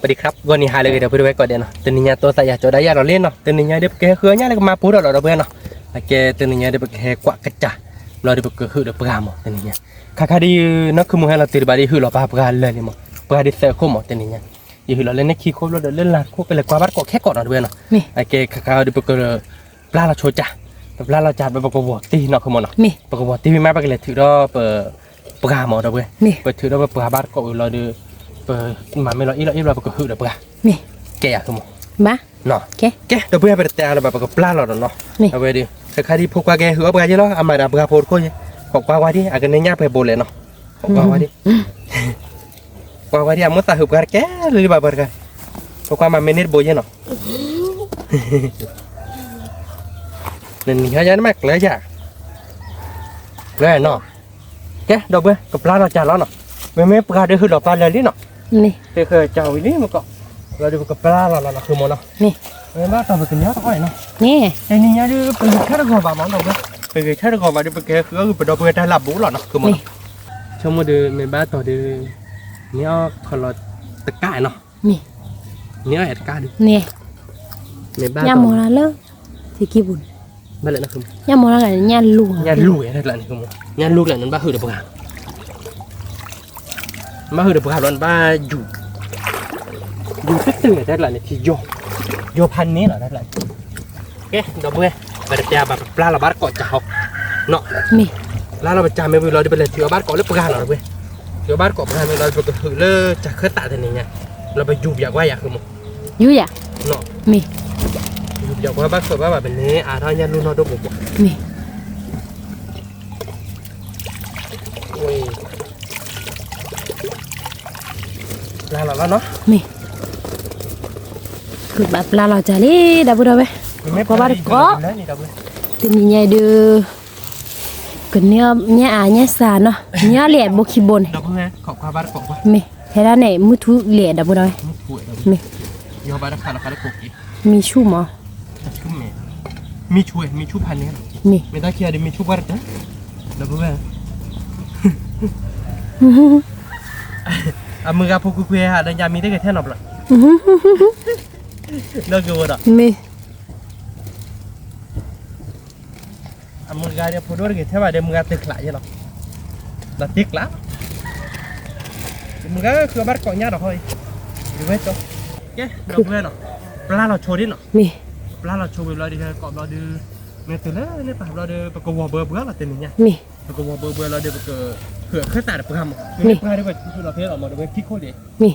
สวัสดีครับวันนี้หาเลยเดี๋ยวไปดูไว้ก่อนเดี๋ยวเนาะตัวนี้เนี่ยตัวใส่ยาโจได้ยาเราเล่นเนาะตัวนี้เนี่ยเดี๋ยวแกเครือเนี่ยแล้วก็มาปูเราเพื่อนเนาะแกตัวนี้เนี่ยเดี๋ยวแกกวาดกระจ่าเราเดี๋ยวแกหื้อเดี๋ยวปลาหมดตัวนี้เนี่ยข้าดีนักคือมึงให้เราตีบาดีหื้อเราปลาเลยนี่มั้งปลาดีเสือโคหมดตัวนี้เนี่ยอย่าหื้อเราเล่นในขี้โคเราเล่นลาโคไปเลยกวาดบ้านก็แค่กอดเราเพื่อนเนาะแกข้าเดี๋ยวแกปลาเราโชว์จ่าปลาเราจ่าไปประกวดตีเนาะคือมันเนาะประกวดตีมีมาไปเลยถือเราปลาหมดเราเพื่อนไปถือเราปลาบ้านก็เราเดี๋ยวมาไม่เราอีเราไปก็หื้อเดี๋ยวปลาแกอยากคือมั้งบ้าเนาะแกเดี๋ยวเพื่อนไปแต่เราแบบกับปลาเราเนาะเอาไว้ดิใครที่พกปลาแกหื้อปลาเยอะแล้วเอามาดับปลาโพดก็ยังของปลาว่าดิอากันในย่าไปโบเลยเนาะของปลาว่าดิปลาว่าดิอามุตตาหื้อปลาแกเลยบ้าบ้ากันของปลามาเมนิดโบยังเนาะนั่นนี่เขาจะไม่กเลยจ้ะเลยเนาะแกเดี๋ยวเพื่อนกับปลาเราจ่าแล้วเนาะไม่ปลาเดี๋ยวหื้อเราปลาเลยดิเนาะนี่เคยเจ้าวินี่มันก็เราดูกับปลาเราคือมันเนาะนี่ไม่บ้าต่อไปกินเนื้อต่อยเนาะนี่ไอ้นี่เนี่ยดูเป็นแค่ตะกอบบ้ามันเนาะเป็นแค่ตะกอบบ้าดูเป็นแค่คือเป็นดอกเบี้ยได้หลับบุหรี่เนาะคือมันชมมาดูไม่บ้าต่อดูเนี่ยเขาเราตะก้าเนาะนี่เนี่ยตะก้าดูนี่ไม่บ้าต่อยามอละเลิกที่กี่บุญบ้าเลยนะคือยามอละอะไรยานลูกอะไรนั่นคือมันยานลูกอะไรนั่นบ้าหือเดือบกาบ้าหือเดือบการ้อนบ้าอยู่ตึ้งได้ละเนี่ยที่โยพันนี้เหรอได้ละเอ๊ะดอกเบี้ยไปเดี๋ยวแบบปลาเราบ้านเกาะจ่าเนาะมีปลาเราไปจ่าไม่ไปเราจะไปเลยถือบ้านเกาะเล็บปลาหน่อยเว้ยถือบ้านเกาะปลาไม่เราจะไปถือเลือจากเครื่องตัดทีนี้ไงเราไปยูบอยากว่าอยากคือมั้งยูอยากเนาะมียูบอยากว่าบ้านเกิดว่าแบบนี้ท่ายันรุ่นเราดูบุกมีปลาเราแล้วเนาะมีคือแบบปลาเราจะเล่ดับบุดเอาไว้ก็บ้านก็ตัวนี้ใหญ่ดื้อกันเนี่ยสารเนาะเนี่ยเหลี่ยมบุกขี้บนดับบุดไงขอบความบ้านก็มีเห็นแล้วไหนมุทุเหลี่ยดับบุดเอาไว้มียอบ้านราคาได้กุกอีมีชุ่มเหรอชุ่มมีช่วยพันนี้มีไม่ได้เคียร์ดิมีช่วยบ้านนะดับบุดไงมือกับพวกคุยหาดันยามีได้แค่แท่นหรอกเลิกกูแล้วมีมือการเดี๋ยวพูดว่าเท่าไหร่เดี๋ยวมือการตึกหลายใช่หรอเราตึกละมือการคือบ้านเกาะเนี่ยหรอเฮ้ยดูไหมจ๊ะแกเราเพื่อนหรอปลาเราโชว์ดิหรอมีปลาเราโชว์เราดีเกาะเราดีเนี่ยตัวเล็กเนี่ยปลาเราดีปลากระวอเบอร์เราเต็มอย่างเงี้ยมีปลากระวอเบอร์เราดีปลากระเผื่อเคยตัดปลาหมดมีปลาดีกว่าที่เราเพื่อนออกมาดูเป็นที่โคตรดีมี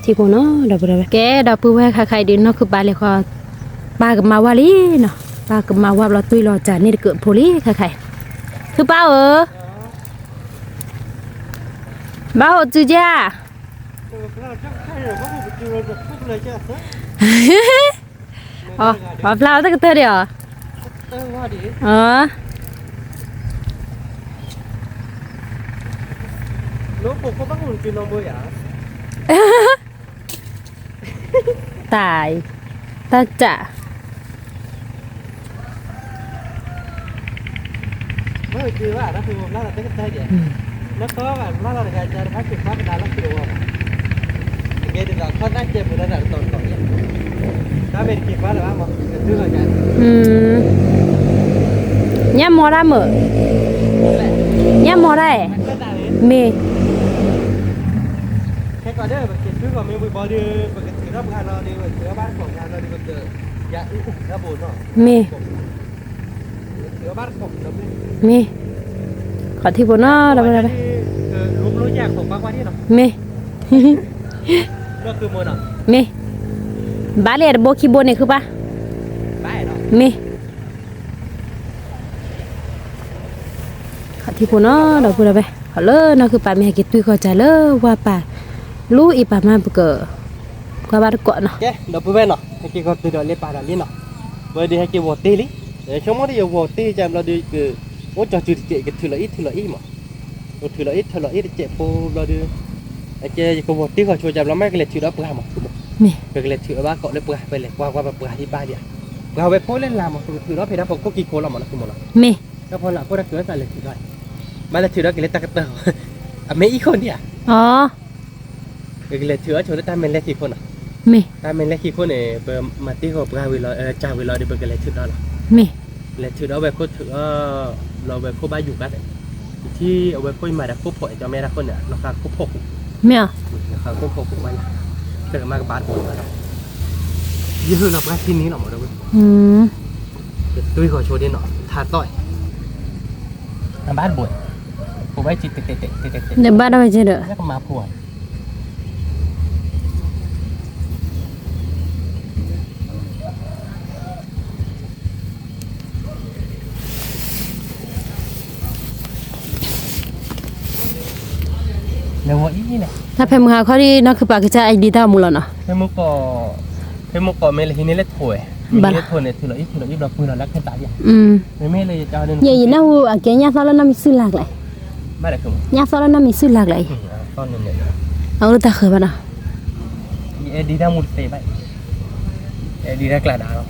ที่พวกน้องดับแกดับปื้แว่ใครดินเนาะคือปลาเลยคอปลากับมาวาลีเนาะปลากับมาว่าเราตุยรอจ่านี่เกิดโพลีใครคือปลาบ้าจุจ้าอ๋อปลาตั้งแต่เดียวอ๋อลูกผมก็ต้องกินนมบุ๋ยอ่ะตายตาจ่าไม่คือว่านะคือผมน่าจะได้ได้เดียวแล้วก็แบบน่าจะได้จะพักกินพักเป็นอะไรแล้วคือว่าอย่างเงี้ยเดี๋ยวเขาได้เจ็บเหมือนกันต่อเนี่ยถ้าเป็นกินพักหรือว่ามันจะซื้ออะไรกันย่ามอได้เหมือย่ามอได้เมแค่ก่อนเด้อแบบกินซื้อก่อนมีบอดี้แบบถือรับงานเราดีแบบถือบ้านของงานเราดีแบบเจอยาอุ้มระบุเนาะเมถือบ้านของเราเมขอที่บนเนาะเราไปเลยลุงรู้แยกของบ้านว่าที่เนาะเมก็คือโมเนาะเมบ้านเลยโบคีโบเนี่ยคือปะบ้านเนาะเมขอที่บนเนาะเราไปเลยไปขอเลยเนาะคือป่ามีให้กินตุ้ยขอใจเลยว่าป่าลูกอีป่ามาเกิดกว่าบ้านเกาะเนาะแกเดี๋ยวไปเว้นเนาะให้กินก็ตื่นเดี๋ยวเลี้ยป่าเดี๋ยวนี้เนาะเมื่อดีให้กินวัวตีลิเดี๋ยวช่วงนี้อยู่วัวตีจำเราดีคือโอ้จอจืดเจ๊กันถือละอีมั้งถือละอีเจ๊ปูเราดีไอ้เจ๊ก็วัวตีเขาช่วยจำเราไม่ก็เลยถือแล้วปลาหมดนี่ก็เลยถือว่าเกาะเลยปลาไปเลยว่าปลาที่บ้านเดียวเราไปโพสเล่นลามั้งถือแล้วเพดานผมก็กี่โคลหมดแล้วคือหมดแล้วมีก็พอละพวกเราเกิดอะไรถือได้มาเลยถือแล้วก็เลยตะกั่วไม่อีกคนเนี่ยอ๋อ เลยถือว่าโชว์ตามเป็นเลขกี่คนอ่ะ มี ตามเป็นเลขกี่คนเนี่ยเบอร์มาตีกับปลาวิลล์จ่าวิลล์ได้เบอร์กันเลยถือได้หรอ มี เลยถือเอาแบบคนถือเราแบบคนบ้าอยู่กันที่เอาแบบคนมาแต่คนผอยจะไม่ได้คนเนี่ยราคาคนผก มีอ่ะ ราคาคนผกมันเกิดมากับบาทคนมายืดเราไปที่นี้หน่อยหมดเลย ตุ้ยขอโชว์ดิหน่อยทาต่อยบ้านบวชผมไว้จิตเตะเตะเตะเตะเตะ เดี๋ยวบ้านเอาไปเจอเด้อ แล้วก็มาพวนเดี๋ยวอีนี่แหละ ถ้าเพมหาเขาดีนั่นคือปากกระจายไอดีตามูลน่ะ เพื่อนมุกก่อเมลทีนี้เล็ดถวยมีเล็ดถวยเนี่ยถือเราอีเราปืนเราแล้วแค่ตายอย่างไม่เลยจะเอาเดิน อย่ายินนะวูอ่ะแกย่าซ้อนแล้วน้ำมีซื้อหลากหลาย ไม่ได้คือ ย่าซ้อนแล้วน้ำมีซื้อหลากหลาย ตอนนึงเนี่ย เอาลูกตาเคยป่ะนะ ดีได้มุดเตะไปดีได้กระดาษเนาะ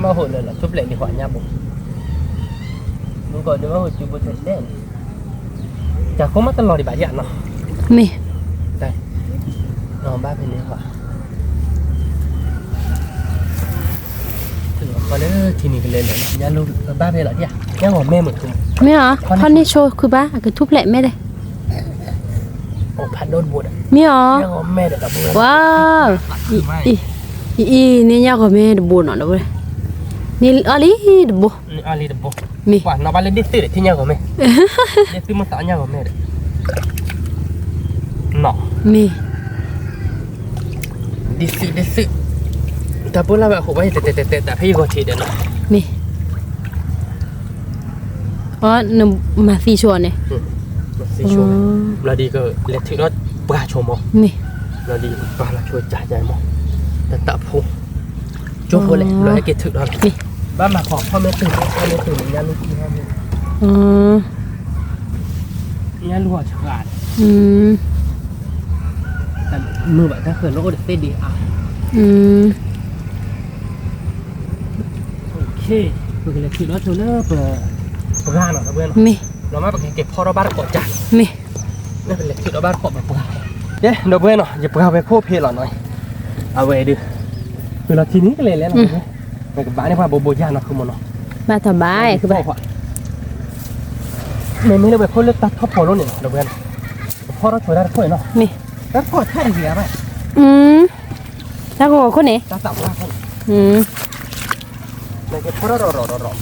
มาhồiเลยlà cướp lệ đi khỏi nhà bụng đúng rồi nếu mà hồi chịu bớt thật đen chả có mắt tao lò đi bà dạn nào มี đây nó ba bên này hả thử có lẽ thì mình lên đấy nhà luôn ba bên là đi à nhà ngồi mê một thùng มีเหรอท่อนนี้โชว์คือบ้าคือทุบแหละไม่ได้ ồ phát đôn buồn à มีเหรอ nhà ngồi mê để đập buồn ว้าวอีนี่ยากกว่าแม่ดบุญเนาะเด้อนี่อะไรดบุ ali đập buồn มี quả nó ba lên đi để thì nhà ngồi mê đi từ một sáu nhà ngồi mê đấy nọ มี đi xịแต่พูดแล้วแบบผมว่าแต่พี่ก็ทีเดียวนะ มีอ๋อนมาซีชวนเนี่ย สี่ชั่วโมงเราดีก็เล็กที่รถปลาชั่วโมง มี เราดีปลาเราช่วยจ่ายใจมั้งแต่ตะพูช่วงพูดเลยเราให้เก็บถึงแล้วบ้านมาขอพ่อแม่ตื่นงานลูกที่ห้าโมง อ๋อง านลูกฉลาด อืม แต่มือแบบถ้าเกิดโลกเต้นดีอ่ะ อืม โอเคคือเล็กที่รถช่วยเลิกปลาหน่อยนะเพื่อน มี เรามาแบบเก็บพ่อเราบ้านก่อนจ้ะ มี นี่เป็นเล็กที่เราบ้านก่อนแบบปลาเย้เดี๋ยวเพื่อนเนาะอย่าปลาไปโคเพลหน่อยเอาไว้ดิคือเราทีนี้ก็เลยแล้วนะในกับบ้านนี่ว่าโบย่าเนาะคือมันเนาะ มาสบายคือแบบ ไม่เลยแบบเขาเลือกตัดท็อปพอแล้วเนี่ยเดี๋ยวเพื่อนพ่อเราช่วยได้ค่อยเนาะ มี แล้วพ่อแท้ดีอะไหม อืมถ้าโง่คนไหน ตาสาวว่าเขา อืม ในเก็บพ่อเรารอ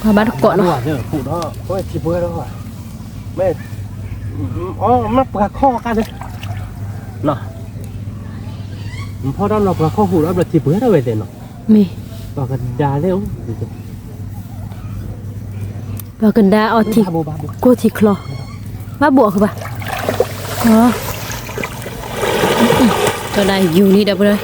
พาบ้านเกาะเนาะ เดี๋ยวปู่เนาะโอ้ยที่เบื่อแล้วอ่ะไม่อ๋อมาปลาข้อกันเลยเนาะพ่อเราปลาข้อหูแล้วเราที่เบื่อแล้วเว้ยเนาะ มี ปลากันดาเร็ว บากันดาเอาที บาบู โกทีคลอมาบวกคือปะอ๋อก็ได้อยู่นี่เดี๋ยวไปเลย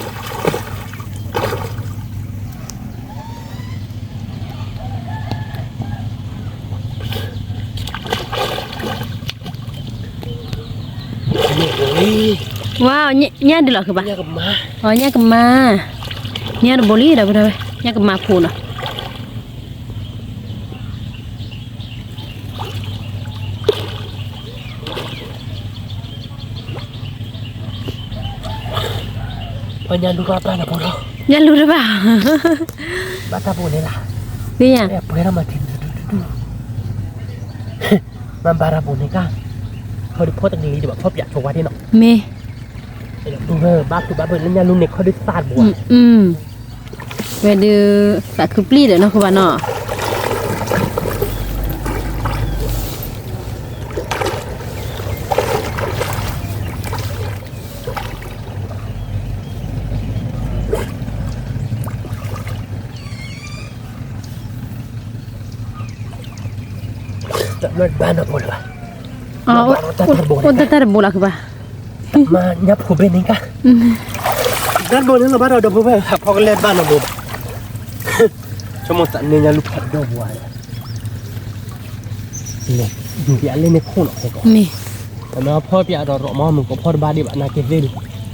ว้าวเนี่ยดีหรอคือปะ เนี่ยกับมา อ๋อเนี่ยกับมาเนี่ยบริเดี๋ยวไปเลยเนี่ยกับมาพูนอ่ะ พยานดูว่าปลาหน้าปูเรา เนี่ยรู้หรือเปล่า ปลาตาปูนี่ล่ะ นี่ยัง เปิดมาทิ้งมันปลาตาปูนี่ก้าเขาดูพ่อตั้งดีดีแบบพ่ออยากโชว์ว่าที่เนาะ เม ดูบ้าคือบ้าเปิดแล้วเนี่ยลุงเนี่ยเขาได้สาดบัว เวดูแต่คือปลีเดี๋ยวนะคุณบ้านเนาะจะมันบ้านเราหมดเลย อ๋ออุตตะบุระคือปะ มายับหัวเบนนี่กันด้านบนนี่เราบ้านเราดับเบิ้ลครับพอกันเล่นบ้านเราบุบชั่วโมงสันเนี่ยลูกผัดดอกบัวเนี่ยอยู่ที่อะไรในโคนออกไปก่อน มี mà phơi bia rồi rõ mò mình có phơi ba đi bạn nào kịp đi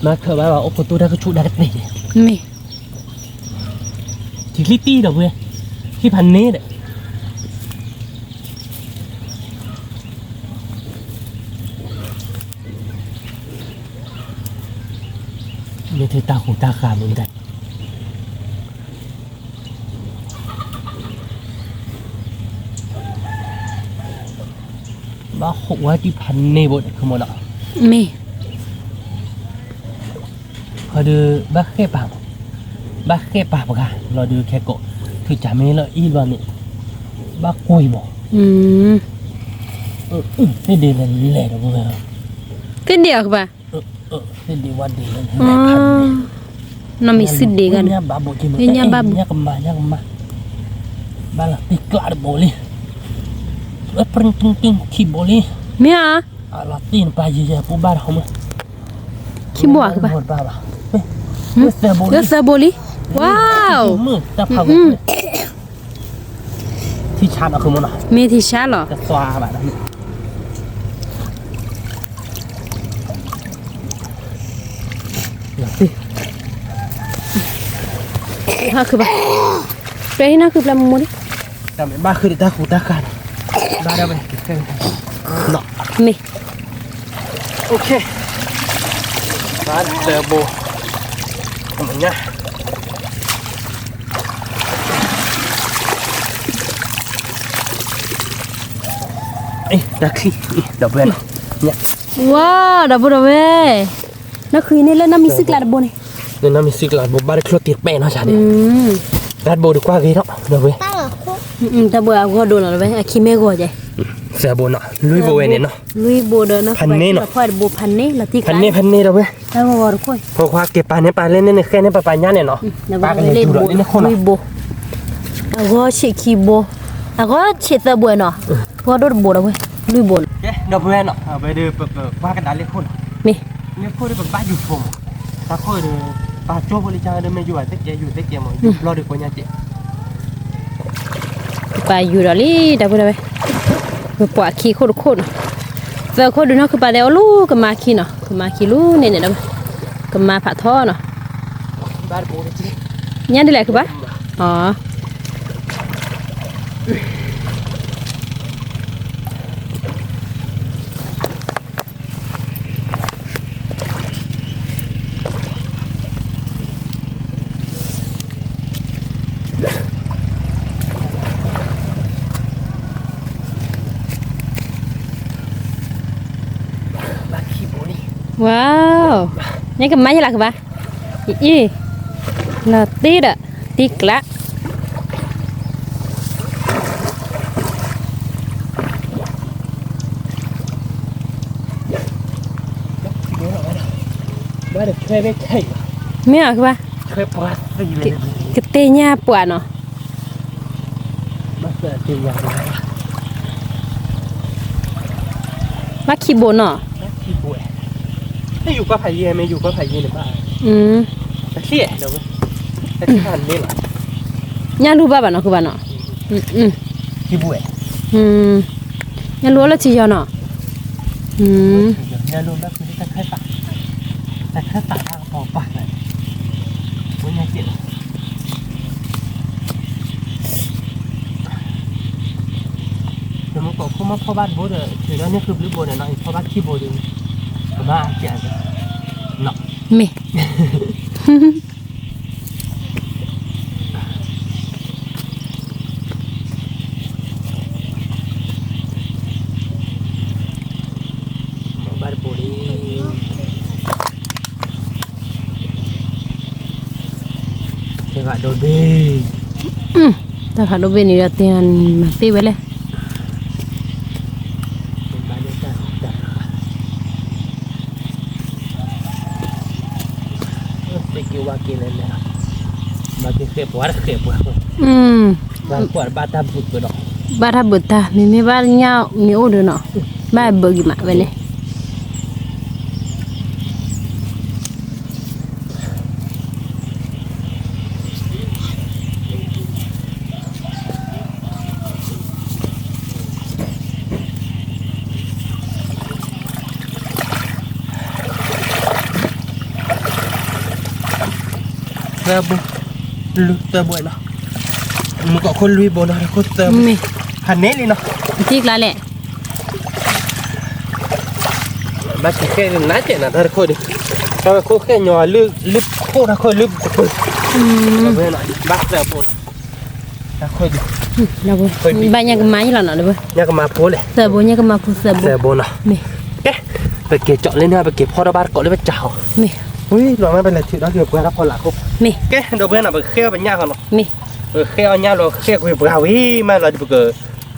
mà khởi ba bảo ô tôi đã có chút đã đấy แม่ thì li ti đâu vậy khiพันนี้đấyไม่ถือตาหูตาขามึงได้บ้าหกว่าที่พันนี้บดคือมันอ่ะ แม่ พอดูบ้าแค่ปากบ้าแค่ปากปะกันเราดูแค่โกคือจะไม่ละอีวันนี้บ้าคุยบอก อืม ให้ดีเลยแหละพวกเรา ก็เดียวคือป่ะ ให้ดีวันดีเลย อ๋อน้องมีสิทธิ์ดีกัน เนี่ยบ้าบุจิม เนี่ยบ้า เนี่ยกำมาเนี่ยกำมาบ้าละติกลาดโบลีแล้วปริงติงติงขี้โบลี แม่อะ อาตีนไปยี่ยี่ปูบ้าเขามั้ย ขี้บัวคือป่ะ บ้าบ้าเสือโบลี เลือดเซอร์โบลีว้าว มือจะพังที่ชาร์จเอาคือมันอ่ะ เมทิชาเหรอ จะสวาแบบนั้น ฮะคือป่ะเปรย์น่าคือปลาหมึกดิ แต่บ้าคือตาหูตากันบ้าได้ไหมเนาะ เม โอเคบ้าเซอร์โบทำไงเอ๊ะนักขี้เดี๋ยวเพื่อนเนี่ย ว้าวดับเบิลเว้ยน่าคือนี่แล้วน่ามีสิกลาดับเบิลนี่ เนี่ยน้ำมีสิกลาบบบ้าได้คลอดติดแป้งเนาะชาดิ อืม รัดโบดีกว่ากี่เนาะเดี๋ยวเว้ย ดับเบิลเอาก็โดนแล้วเว้ยอะคิเมโกะใจ เซอร์โบเนาะลุยโบเวเนี่ยเนาะ ลุยโบเดอร์นะ พันนี่เนอะ พอดโบพันนี่ละที่ พันนี้เดี๋ยวเว้ย แล้วก็วอร์คุย พอคว้าเก็บปลาเนี่ยปลาเล่นเนี่ยแค่เนี่ยปลาย่าเนี่ยเนาะ แล้ว ปลา ก็ กันเลย เล่น ดู โบ ดนี่คน ลุยโบแล้วก็เชคคีโบแล้วก็เชตเตอร์โบเนาะพอโดนโบแล้วเว้ยลุยโบ เอ๊ะเดี๋ยวเพื่อนเนาะไปดูปลากันดาเล็กคน มี เล็กคนที่แบบบ้าอยู่ผมถ้าค่อยดูปลาโจ้บริจาคเดินมาอยู่เต็กเจอยู่เต็กเจมั้งรอดูคนยาเจ ไปอยู่ดอลี่ดับเบิลเว้ยปวดขี้โคตรโคตรเจอคนดูเนาะคือปลาเดวลูกกับมาขี้เนาะกับมาขี้ลูเนี่ยเนี่ยแล้วกับมาผ่าท่อเนาะ บ้าโบเลยจี เนี่ยนี่แหละคือปะอ๋อ บ้าขี้โบนี่ ว้าวนี่กับไม้ยังไงคือปะอีน่าตีดอะตีกละ บ้าเด็กเคยไม่เคย ไม่เอาคือปะ เคยปลาสีเลย กระเตยญ่าปวดเนาะ บ้าเสือตีอย่างไร ว่าขี้โบนเนาะ บ้าขี้โบถ้าอยู่ก็ไผ่เยี่ยไม่อยู่ก็ไผ่เยี่ยหรือเปล่า อืม แต่เสียเดี๋ยวแต่ที่ผ่านนี่หรอย่ ารู้ป่ะเนาะคือปะเนาะอืม ขี้โบ ย่ารู้แล้วจีเนาะอืม เนี่ยรู้แล้วคือที่ตะไคร้ปากแต่แค่ปากพอปากเลยไม่ยังเจ็บเดี๋ยวมันบอกเขามาพ่อบ้านโบเดอร์เดี๋ยวนี่คือริบโบเดอร์เนาะพ่อบ้านขี้โบเดอร์ก็มาเจ็บเนาะ เม บ้านโบนี่เดี๋ยวโดนเบ้ แต่ขาดเบนี่เราเตียนมาตีไว้เลย เป็นบ้านเดียวกันไปกินว่ากินเลยนะมากินเขียบวัดเขียบวัด บ้านกวาดบ้านตาบุกไปดอก บ้านทับบุตรมีบ้านเงามีโอ้เด้อเนาะบ้านเบิกมาไว้เลย bu lu terbuat noh muka kau lui bono aku ter มี hanen ni noh ที่กลาแหละ baca ke nak je nak dar kau ni kalau kau ke nyawa lu kau dah kau lu betul เว้ยหน่อยบักเตอร์ปูนนะค่อยดู เราบ่บ้านยังก็มาอยู่แล้วเนาะเด้อ เนี่ยก็มาโพเลย เสือบ่ยังก็มาพูเสือบ่ เสือโบนอ่ะ มี เอ๊ะไปเก็บเจาะเลยนะไปเก็บพ่อระบาดเกาะเลยไปเจ้า มี อุ้ยหลวงไม่เป็นไรถือแล้วเดี๋ยวเพื่อนรับพอหลักครับ มี เอ๊ะเดี๋ยวเพื่อนอ่ะไปเขี้ยวเป็นยากกันเนาะ มี เขี้ยวเนี่ยเราเขี้ยวคุยเปล่าวิมาเราจะไปเกิด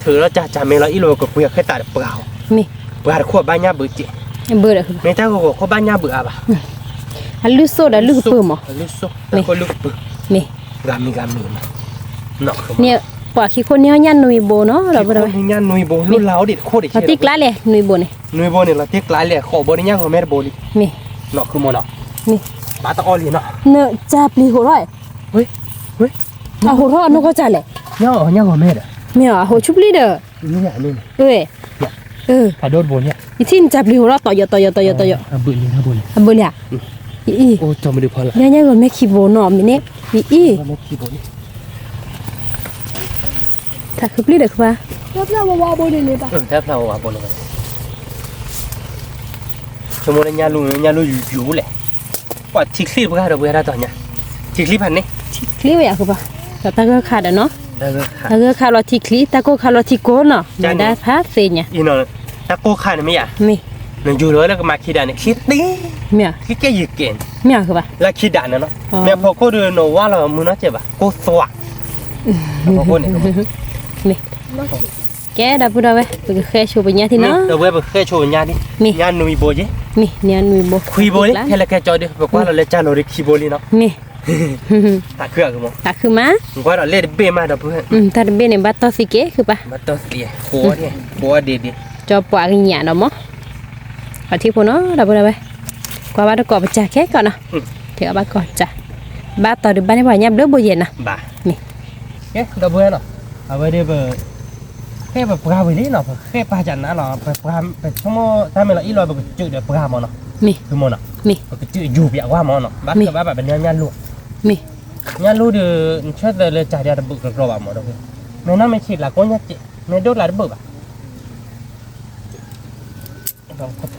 ถือแล้วจ่าเมเราอีโลก็คุยแค่ตัดเปล่า มี เปล่าขั้วบ้านยาเบื่อจี เบื่อแล้วคือ ไม่ใช่ก็ขั้วบ้านยาเบื่อป่ะ อันลึกโซดาลึกเปิ่มอ๋อ ลึกซุกแต่คนลึกปึ๊ก มี กามีมาเนาะ เนี่ยปว่าขี้คนเนี่ยยันนุยโบเนาะเราบ่ได้ คนยันนุยโบรุ่นเล้าดิโคตร เราติกลาเลยนุยโบนี่ นุยโบเนี่ยเราเทียกหลายเลยขอโบนี่ยังของแม่โบนี่ มี เนาะคือโมเนาะ มี บาตะออลีเนาะ เนอะจับลีโหร้อย เฮ้ย เอาโหร้อยนกก็จ่าแหละ ยังของแม่เด้อ แม่โหชุบลีเด้อ นี่เนี่ยนี่ เอ้ยผาโดดโบเนี่ย อีที่จับลีโหร้อยต่อยต่อย บึ้งนี่นะโบนี่ อันเบิ่นล่ะอี โอ้จอมไม่ดูพอละ เนี่ยก็แม่ขี้โบเนาะมีเนี่ยอี แม่ขี้โบนี่ ถ้าคือลีเด้อคือว่า แทบเราอ่ะโบนี่สมมติญาลูอยู่แหละว่าทิคลิปก็ได้เบื่อได้ตอนเนี้ยทิคลิปพันนี่ คลีไว้อ่ะคือว่าแต่ตาก็ขาดอ่ะเนาะ แล้วก็ ตาก็ขาดรอที่คลีตาก็ขาดรอที่โกเนาะมาได้พาเสียเนี่ย อีนอนตะโกขาดไม่อ่ะ มี หนึ่งอยู่เลยแล้วก็มาคิดด่านคิดดี เมีย คิดแค่ยืดเก่ง เมียคือว่า แล้วคิดด่านเนาะแม่พอกูดูโนว่าเรามือน่าเจ็บอ่ะกูสวะพอกูเนี่ย มีแกดับบ่ได้เว้ยไปแค่ชูไปเนี่ยที่เนาะ เดี๋ยวเว้ยไปแค่โชว์ญาดิญาหนุ่ยโบย มีเนี่ยนุยบ่ คุยโบนี่แค่ละแค่จอดิบอกว่าเราเล่นจานเราเรียกคีโบลีเนาะ มี ตาเครื่องกูมั้ง ตาคือมา บอกว่าเราเล่นเบ้มาดับเพื่อน ถ้าเบเนี่ยบัดต่อสิเกคือป่ะ มาตัวเสียโคเนี่ยโบดี จอปวกอีหยังเนาะมั้งเอาที่พุ่นเนาะดับบ่ได้เว้ยกว่าบัดก่อไปจ้ะแค่ก่อนเนาะเดี๋ยวบัดก่อนจ้ะบัดต่อดึบ้านให้บ่ยับเด้อบ่เย็นนะ บ่าเอ๊ะดับเพื่อนเนาะเอาไว้เดี๋ยวแค่แบบปลาไปนี่เนาะแค่ปลาจันนะเนาะไปปลาไปชั่วโมงถ้าไม่ละอีลอยไปจืดเดี๋ยวปลาหมอเนาะ มี คือหมอเนาะ มี ไปจืดอยู่เปียกว่าหมอเนาะบ้านกับบ้านแบบเป็นญาลูก มี ญาลูกเดี๋ยวช่วยเลยจ่ายเดี๋ยวบุกกระบะหมอเด้อแม่น้าไม่คิดละก้นยัดจิแม่โดดละบุกอ่ะ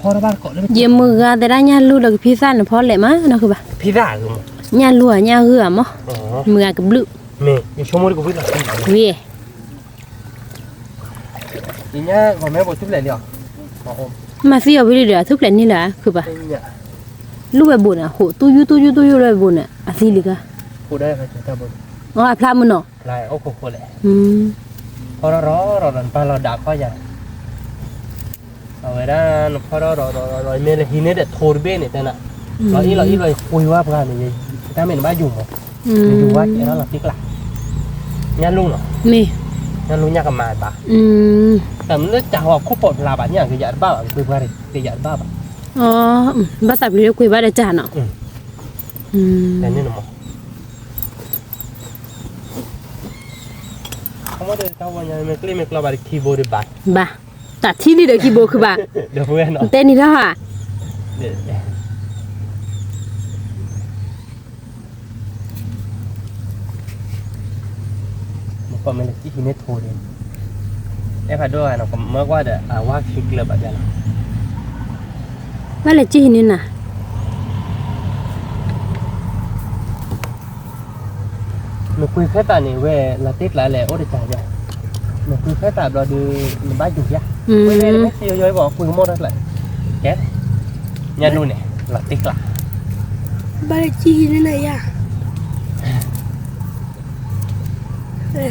พอระบาดเกาะเลย เยี่ยมมือกาแต่ได้ญาลูกแล้วก็พี่ซ่านพอแหละมาเนาะคือป่ะ พี่ด่าคือมั้ง ญาลัวญาเหือมั้ง อ๋อ มือกับลึ เมย์อยู่ชั่วโมงกูพี่ด่า เว้ย อีเนี้ยผมแม่บอกทุบเลยเดียวหมออม มาเสียไปเรื่อยๆทุกแหล่นี่แหละคือป่ะ เนี่ย ลูกแบบบุญอ่ะโหตู้ยูเลยบุญอ่ะอาศิลิกะ กูได้ไปเจอบุญ อ๋อพระมันเนาะ ลายโอ้โหเลย อืม พอเราดันไปเราด่าข้อใหญ่เอาไว้ด้านพอเราเมย์เลยฮินเนี่ยโทรเบ้เนี่ยแต่น่ะเราอีเราคุยว่าพระเนี่ยถ้าเมย์บ้าอยู่มั้งอยู่ว่าแค่นั้นเราติ๊กละญาลูกเนาะ มี ญาลูกญากับมาปะ แต่มันเลือกจากว่าคู่ปดลาบะเนี่ยคือหยาดบ้าคือว่าอะไรคือหยาดบ้า อ๋อภาษาเรียกคุยว่าได้จานเนาะ แต่นี่หนูมองเขาไม่ได้tahu yang mekli mekla balik keyboard di bas บ่าตัดที่นี่เด้อคีโบคือบ่า dah puas no เต้นนี่แล้วอ่ะ muka melaki ini thod phado ano mak wa da wa khikla ba jana ว่าละจีนี่น่ะ nó quy khét ta này về là tết lại lẻ ốt để trả vậy nó quy khét ta rồi đi bái chủ ya quay về nó tiêu rồi bỏ quy mốt lại chết nhà luôn này là tết lại Balik chi ni nak ya.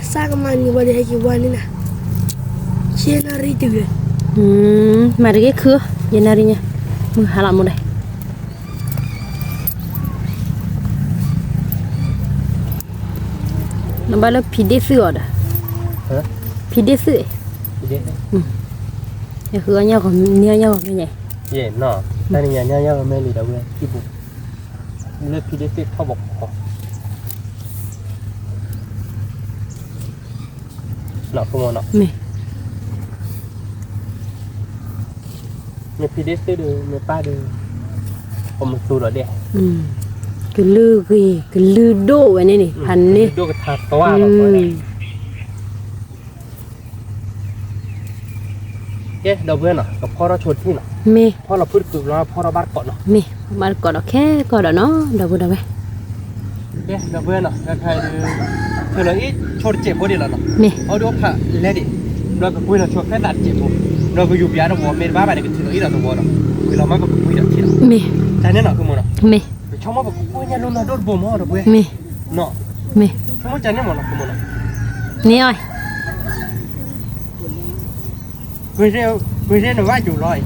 Sa kemana balik lagi buat ni nak. Cina hari tu ke. มาเรียกคือเย็นอะไรเนี่ยมือหาหลังหมดเลยน้ำบ้านเราผีเด็กซื้ออ่ะ hả ผีเด็กซื้อ đi đấy เนี่ยคือเนี่ยของเนี่ยเนี่ยของเป็นไง vậy nó đây là nhà nhau mẹ lì đầu lên cái bụng lên khi đấy tết thao bọc nó không nó แม่ mẹ khi đấy tết được mẹ ba được còn một số đó đẹp กลือกีกลือโดอันนี้นี่พันนี่ ดูกระถาตัวเราเอ๊ะเราเพื่อนเนาะกับพ่อเราชวนที่เนาะ มี พ่อเราพูดคือเราพ่อเราบ้านเกาะเนาะ มีบ้านก่อนแค่ก่อนเนาะเดี๋ยวบ่ได้ เอ๊ะเราเพื่อนเนาะใครเธอเลยชวนเจ็บพอดีแล้วเนาะ มี เอาดูผ่าเลดี้เราก็คุยเราชวนแค่ตัดเจ็บผมเราก็อยู่ยาเราหัวเมย์บ้าไปเนี่ยก็ถือเราตัวเราคือเราไม่ก็คุยเราทีละ มี แต่เนี่ยเนาะคือมันเนาะ มี ชอบมาบอกคุยเนี่ยลุงเราโดนบ่มเราเว้ย มี เนาะ มี ชอบมาใจเนี่ยมันเนาะคือมันเนาะ นี่อ้อย คุยเรื่องเราว่าอยู่ลอย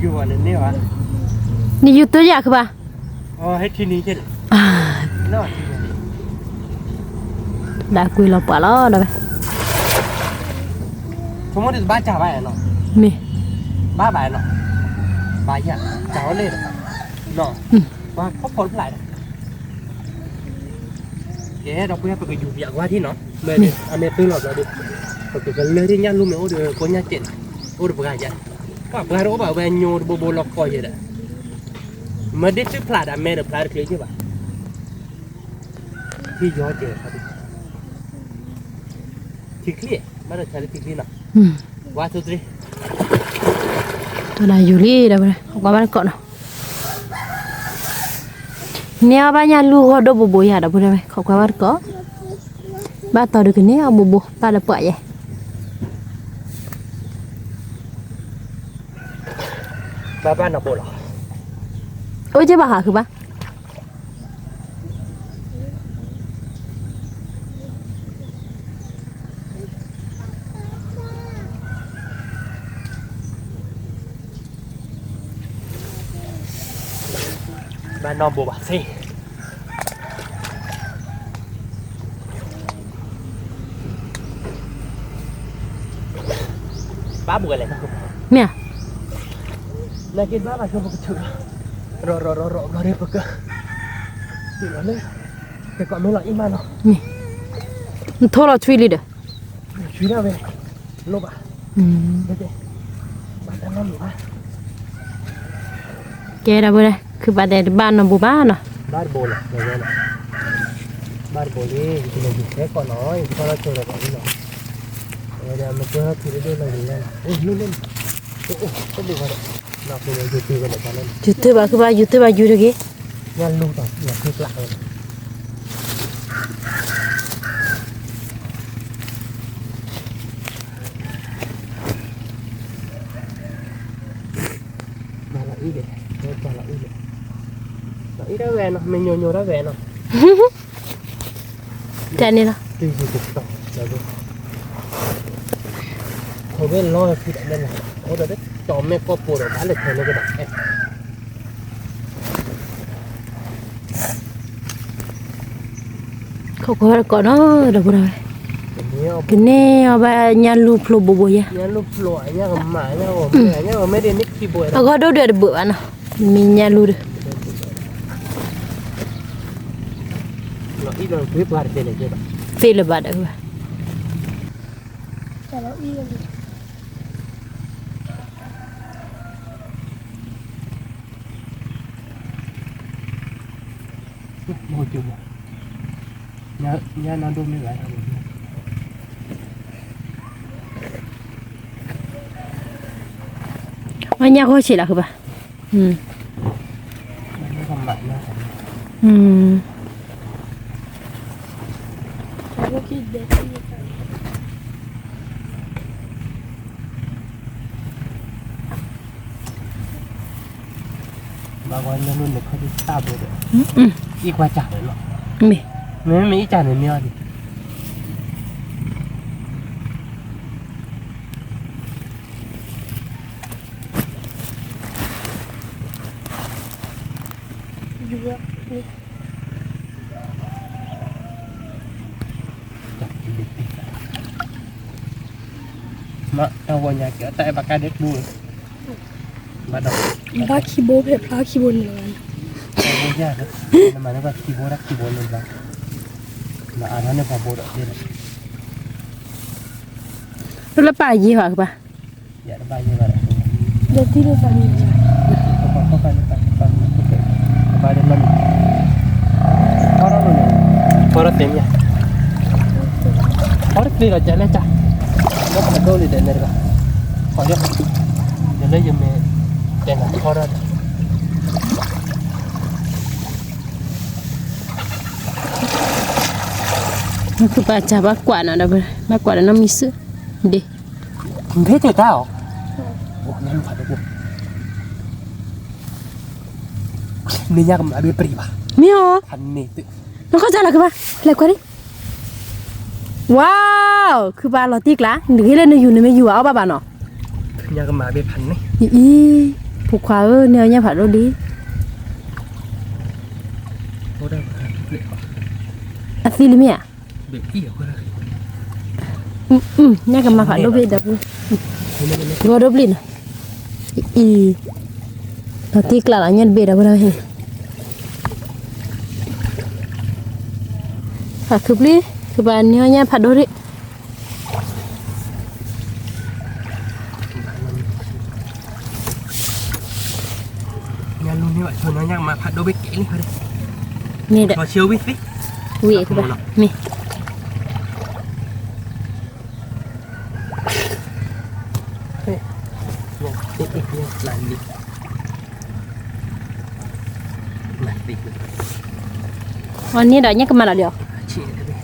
อยู่อันนี้วะ นี่อยู่ตัวอยากคือป่ะ อ๋อให้ที่นี้เช่นเนาะ đã quy lọc quả đó đâu สมมติบ้านจ่าบ้านเนาะ mi บ้าบ้านเนาะบ้านเนี่ยจ่าเลยเนาะว่าเขาผลหลายเอ๊ะเราเพื่อนไปอยู่อย่างว่าที่เนาะเมื่ออเมริกาเราดิไปกันเลยที่ย่านลุ่มเนี่ยโอ้เดี๋ยวคนย่านเจ็ดโอ้เดี๋ยวไปกันยันว่าไปเราแบบว่าโยนโบล็อกคอยเลยเมื่อเด็กที่พลาดอะแม่เด็กพลาดคือที่ว่าที่ย้อนเจอครับทิกลี่มาได้ใช้ทิกลี่เนาะว่าสุดที่ tôi là du lịch đâu này không có bán cọ nào neo ba nhà lu có đâu bù bù à đâu này không có bán cọ ba tàu được cái neo bù bù ba là bậy vậy ba nào bộ rồi ôi chứ bà hả cứ ba ba non bộ bạc xì ba buổi này không mẹ này cái ba là không có chữ rồi đây bực cơ thì nó lên cái con nó lại im mà nó thôi là truy đi được truy nào về lô bà đây ba ta năm ba kệ đâu đây cứ bà để ban nó bù ba nó ba bồ này đây này ba bồ đi thì mình sẽ còn nói con nó chơi là còn đi rồi rồi là mình chơi thì đây là gì đây ôi lên ôi cái gì vậy nào thì mình từ vào để lên YouTube bà cứ ba YouTube bà vui được ghê nhanh luôn rồi là thích lại rồi mà là ý để cho là ý để là ý đó về nó mình nhồi đó về nó chạy đi nào tùy gì cũng tốt là được thôi bên lo thì đã lên này ôi đấy cho mẹ có bùa rồi bán được thôi nó cái đặt em không có bán cọ nó đâu rồi cái neo ba nhà lu plo bù bù ya nhà lúc lội nhà còn mãi nhà còn mấy đêm nít khi buổi à có đâu được bữa ăn nào mình nhà lu được nó ít rồi cứ qua để này chơi bạn phi là bà đã rồiแต่เราอีกัน ngồi chung nhà nó đúng như vậy ở nhà có chỉ là cái bà nó không mạnh nữa เราก็คิดเด็กที่กัน bà coi nhà luôn được không đi sao được đi qua chả rồi nó mì mấy mấy chả này meo thì อยู่ว่านี่ mà tao vào nhà kiểu tại bà ca đét bùi bà đọc พระคีโบเพชรพระคีโบเหนือ tao vô nhà đó mà nó vào khi bố lên vào mà nó vào bố đọc lên rồi là bà gì hả bà dạ nó bao nhiêu vào đây เด็กที่เราฟังอยู่ không có khó khăn ba đến năm นี่เราจะเล่นจ้ะแล้วมันโดนเลยเดินเลยก่อนขอเดี๋ยวเล่นยังไม่เดินพอได้มันคือปลาจับมากกว่านะเด้อมากกว่าแล้วน้ำมีซื้อดิ มึงเท่เจ๋อก้าวโอ้นั่นลูกผัดกูนี่ยากมาเบี้ยปรีป่ะ มีเหรอ พันนี่ตึ น้องเข้าใจแล้วคือปะอะไรกว่าดิว้าวคือปลาลอติกละหรือที่เล่นอยู่ในไม่อยู่เอาปลาบ้านเนาะ ยากมาเบี้ยพันนี่ อีผูกขวาแนวเนี่ยผัดโรดี โอ้ได้เลย อะซิลิเมีย เบี้ยพี่ก็ได้ เนี่ยกันมาผัดโรดีดับกอดบลินอีลอติกละละเนี่ยเบียดับเราเห็นผัดคืบลีคือปลาเนี่ยผัดโรดี งานลุงนี่ว่าชวนน้อยยากมาผัดโดเบกเก๋นี่เขาเลย นี่เด้อ พอเชียววิสิ เวียคือปะมี เนี่ยลานดิลานดิ วันนี้เดี๋ยวเนี่ยกันมาแล้วเดี๋ยว เชี่ยเลย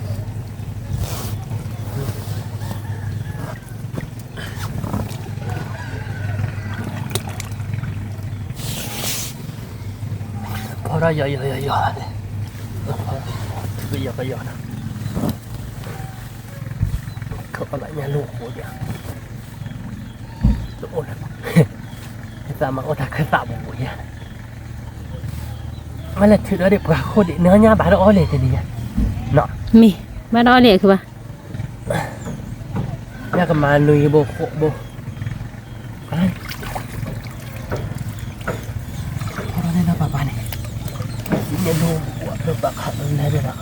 พอได้ย่อยเลยก็ย่อก็ย่อนะเขาอะไรเนี่ยลูกโคตรอย่างลูกโอ๊ตสามาโอ๊ตคือสาบุ๋ยมันเลยถือแล้วเด็กกว่าโคตรเนื้อเนี่ยบาดอ้อเลยทีนี้เนาะ มีบ้านอ้อเลยคือปะ เนี่ยก็มาลุยโบโคโบอะไรเราได้รับบ้านนี่เนี่ยดูว่าเราบักขับอะไรได้บ้าง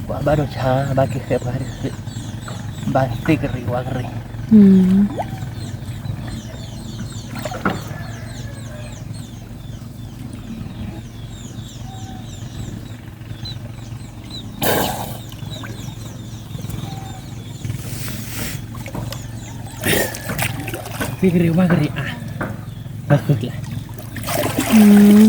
ว่าบ้านเราช้าบ้านกี่เข็บบ้านสิบ้านติกรีวากรี อืม ติกรีวากรีอ่ะก็คือแหละ อืม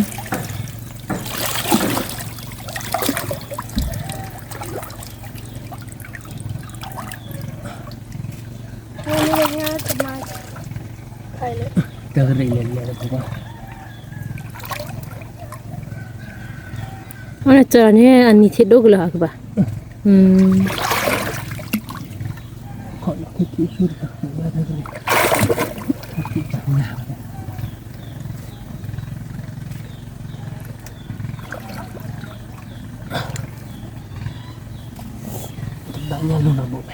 วันนี้เราเนี่ยจะมาใครเลย ติกรีเนี่ยนะผมว่า วันเจอเนี่ยอันนี้ทิดดูกันเลยคือปะอืม ขอที่ที่สุดก็คือว่าติกรีที่จังหน้าบ้านเนี่ยลุงระบุไป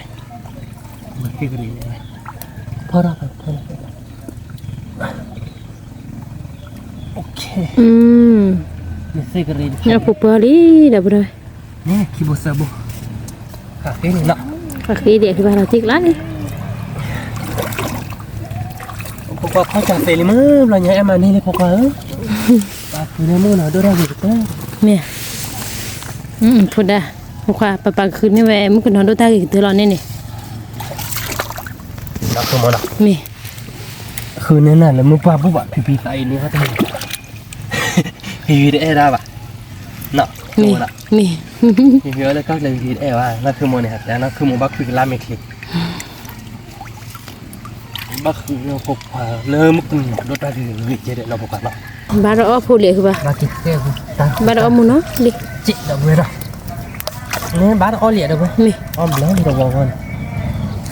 มันติกรีเนี่ยพอรับพอรับโอเค อืม เนี่ยติกรี เนี่ยผูกเปลือกลีเดี๋ยวไปเลย นี่คิโบซาบุคาเฟ่นี่เนาะ ก็คือเดี๋ยวคือปลาลอติกละนี่ พวกเขาจะเฟลิมือเราเนี่ยมานี่เลยพวกเขาปากคือในมือหน่อยด้วยได้ดีกว่า เนี่ยพูดได้ผูกขวาปลาคืนนี่แหวมึงก็นอนดูตากี่ตัวร้อนนี่นี่ เราคือมัน มี คือนั่นน่ะแล้วมึงป้าปุ๊บอะพี่ใส่นี่เขาจะพี่ได้ได้ป่ะเนาะ มีมี พี่เยอะเลยก็เลยพี่ได้ว่านั่นคือมันเนี่ยแล้วนั่นคือมันบักคือลาเมคลิกบักคือเราพกพาเริ่มมึงรถได้ถึงวิจิตรเราพกพาเนาะ บ้านเราพูดเลยคือปะ บักกิเต้ตา บ้านเรามุนเนาะลิ จิตเราเว้ยเนาะนี่บ้านอ้อเหลี่ยเราเว้ย มี อ้อมแล้วเราวางกัน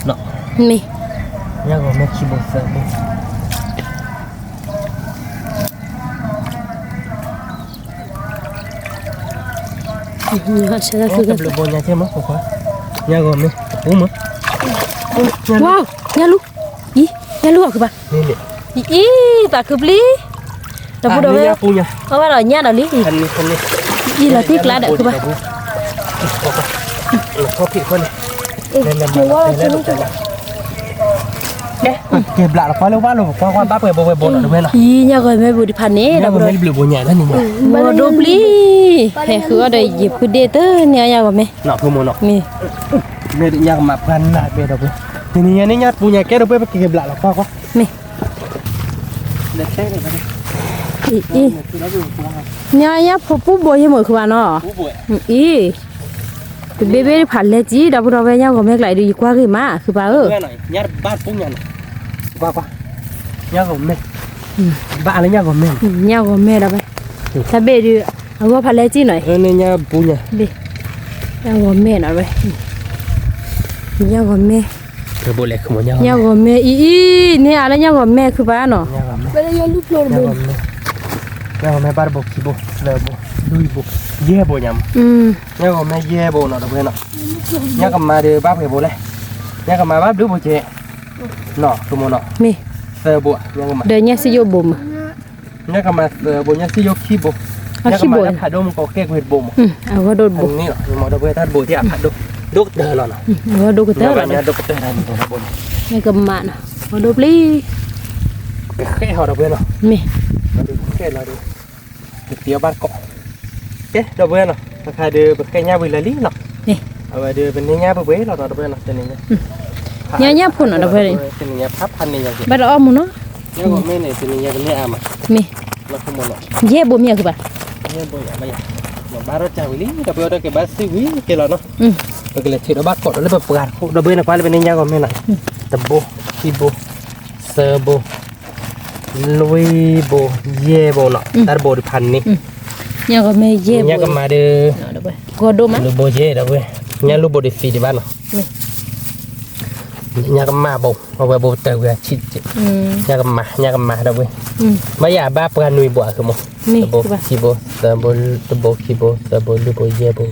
เนาะ มี ยังก็ไม่คิดว่าจะบุ เขาใช้ได้ คื คือ อ กั กับ น ลูกบอลยังใช่ไหมผมว่ายังก็ไม่มั้ง ว้าวเนี่ยลูกอีเนี่ยลูกคือปะ นี่แหละ อีปลาคืบลีเราพูดเอาไว้ ปูเนี่ย เพราะว่าเราเนี่ยเราลิ คันนี้ อีเราติกละเด็กคือปะ เขาผิดคนเนี่ยเนี่ยมาแล้วลูกจังเก็บละแล้วก็เรียกว่าลูกว่าบ้าเปิดโบว์โบว์หน่อยด้วยนะ อีเนี่ยก็ไม่บุญพันนี้ เรา เรา ไม่ได้บลูบอลใหญ่แล้วนี่ โมโดบลีเฮ้คือว่าได้หยิบคือเดเตอร์เนี่ยยาวกว่าไหม เนาะคือโมเนาะ มี Mẹ nhà mà pan lại về đâu vậy? Thì nhà này nhà punya cái đâu vậy? Pakai belak lah kau. Nih. Dah saya dah. Ih. Nya phu boy he mo khwa no. Ih. Cái bébé phản lệ chí đâu đâu về nhau còn mấy lại đi qua cái má cứ bà ơi. Nhà ba punya. Qua. Nhà của mẹ. Ba là nhà của mẹ. Nhau còn mẹ đâu vậy? Ta bê đi. Aku phản lệ chí này. Nên nhà punya. Đi. Nhau còn mẹ nào vậy? Nhau còn mẹ. Cái bộ lệ không có nhau. Nhau còn mẹ. Ih, nè ala nhau còn mẹ cứ bà no. Bây giờ lúc lor Nhà bên. của mẹ. Nhà của mẹ ba bộ kỳ bộ, lờ bộ, đuôi bộ, dê bộ nhầm. Nhà của mẹ dê bộ nó đâu vậy nó. Nhà của mẹ đi bác về bộ này. Nhà của mẹ bác đứa bộ trẻ. Nó không muốn nó. Mẹ. Sờ bộ nhà của mẹ. Đời nhà sẽ vô bùm. Nhà của mẹ sờ bộ nhà sẽ vô khí bộ. Nhà của mẹ phải đôm có cái huyệt bộ. Aku đốt bùm. Ini loh, mau đâu ta bộ thì phải đốt. Đốt đờ nó. Aku đốt cái tớ Nhà đốt cái tờ này mình bộ. Nghe cầm mạn. Aku đốt li. Cái khẽ họ đâu vậy nó. Mẹ. Nó đi khẽ nó đi. Được tiêu bát cọ. Cái đâu vậy nó. Khai đưa cái nhà với là lý nó. Nè. Ở đưa bên nhà với nó đâu vậy nó tên này. Nhà phun ở đâu vậy? Tên nhà pháp hành này nhà. Bắt đầu ông nó. Nhà của mẹ này tên nhà bên nhà mà. Mẹ. Nó không muốn nó. Dê bùm nhà cứ bà. Nhà bồi à bây giờ. Mà ba nó chào với lý, đâu vậy cái bát xí quý cái là nó. Cái là thì nó bắt cọ nó lấy bạc bạc. Đâu vậy nó qua bên nhà của mẹ này. Tập bộ, khi bộ, sơ bộ. Lui bộ, dê bộ nọ, ta bộ đượcพัน นี่ Nhà của mẹ dê bùm. Nhà của mà đưa Có đô má. lu bộ dê đâu vậy? Nhà lu bộ được phi đi bán nọ. Nhà của mà bộ, hoặc bộ tự về chít. Nhà của mà đâu vậy? Mấy à ba phần nuôi bộ không? Bộ khi bộ, ta bộ khi bộ, ta bộ lu bộ dê bộ,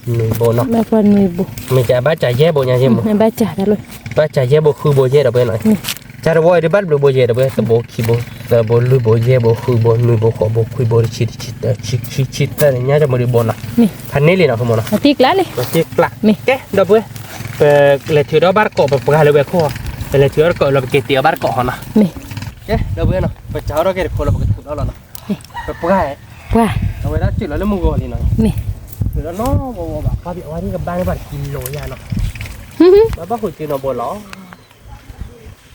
nuôi bộ nọ. Ba phần nuôi bù. Mình trả ba trả dê bộ nhà dê bộ. Ba trả đã luôn. Ba trả dê bộ khu bộ dê đâu vậy nọ? Chả rồi đi bắt lu bộ dê đâu vậy? Ta bộ khi bộ, ta bộ lu bộ dê bộ khu bộ nuôi bộ khó bộ khui bộ chít ta này nhá cho một đứa bộ nọ. Phần này liền nào không nọ? Tiếc lá đi. Tiếc lạ. Cái đâu vậy? Là thứ đó bắt cọ và hai lưỡi khô. Là thứ đó cọ là cái tia bắt cọ nọ. Cái đâu vậy nọ? Và cháu đó cái khô là cái thứ đó là nọ. Và hai. Wow. Đâu vậy đó chỉ là mua gò thì nọ. Thứ đó nó bảo qua bị qua đi gặp ba cái kilo ya nọ. Nó bắt hồi chưa nó bò ló.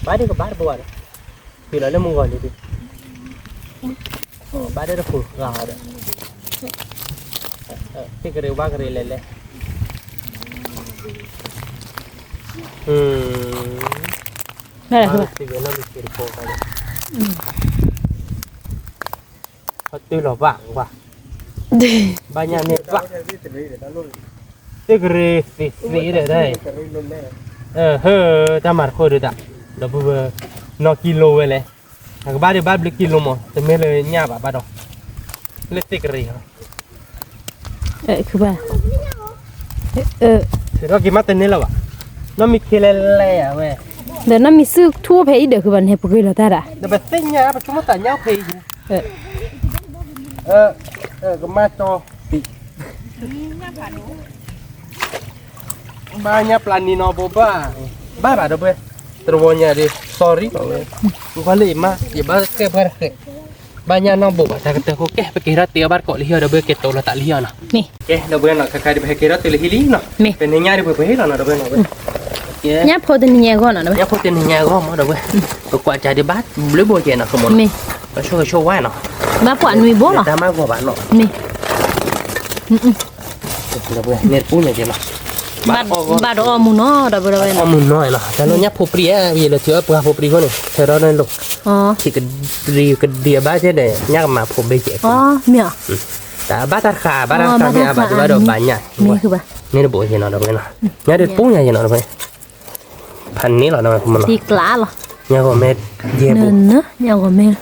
Ba đi gặp ba bò rồi. Thì là mua gò đi. Ba đây là phụ gà đấy. Cái điều ba cái lên lên. Đây là thôi. Thì nó bị kẹt cổ cái. Tôi là vàng quá. Ba nhà này vàng. Cái gì để đây. Ta mặt khôi được ạ. Đó vừa nó kilo vậy này. Thằng ba đi ba bịch kilo mà. Thì mấy lời nhà bà đâu. Lấy cái gì hả? Cứ bà. Thì đó cái mắt tên này là bà. Nó bị kia lè à vậy. Để nó mi sư thua phải được cái vấn đề bực là ta đã. Để bà tính nhà bà chúng ta nhau thì. Cái mắt cho. Ba nhà planino boba. Ba bà đâu vậy? Terus nhà đi. Sorry. Bukan leh mah. Ya ba ke bar ke. Ba nhà nó boba. Ta kata ko ke pakai rat dia bar ko lihat đâu vậy? Kita lah tak lihat nah. Nè. Ke đâu vậy nak kakak dia pakai rat lihat li nah. Penanya dia pakai lah đâu vậy nah. Nhá phô tên nhà con nào đó. Nhá phô tên nhà con mà đâu vậy? Có quả trà đi bát, lấy bồi chè nào không muốn. Nè. Có show quay nào. Ba quả nuôi bố nào. Ta mang qua bạn nọ. Nè. Đâu vậy? Nét punya chè nào. Ba đồ mu nó đâu vậy nào. Mu nói nào. Ta nó nhá phô pria, vì là chưa phô pria con này. Thế đó nên lục. Thì cái dia ba thế này nhá mà phô bê chè. Mẹ. Ta bát ta khà mẹ bà bắt đầu bán nhảy. Mẹ cứ bà. Nên bồi chè nào đâu vậy nào. Nhá được punya chè nào đâu vậy? Phần này là nó không muốn. Tiếc lá rồi. Nhà của mẹ dê bố. Nhà của mẹ.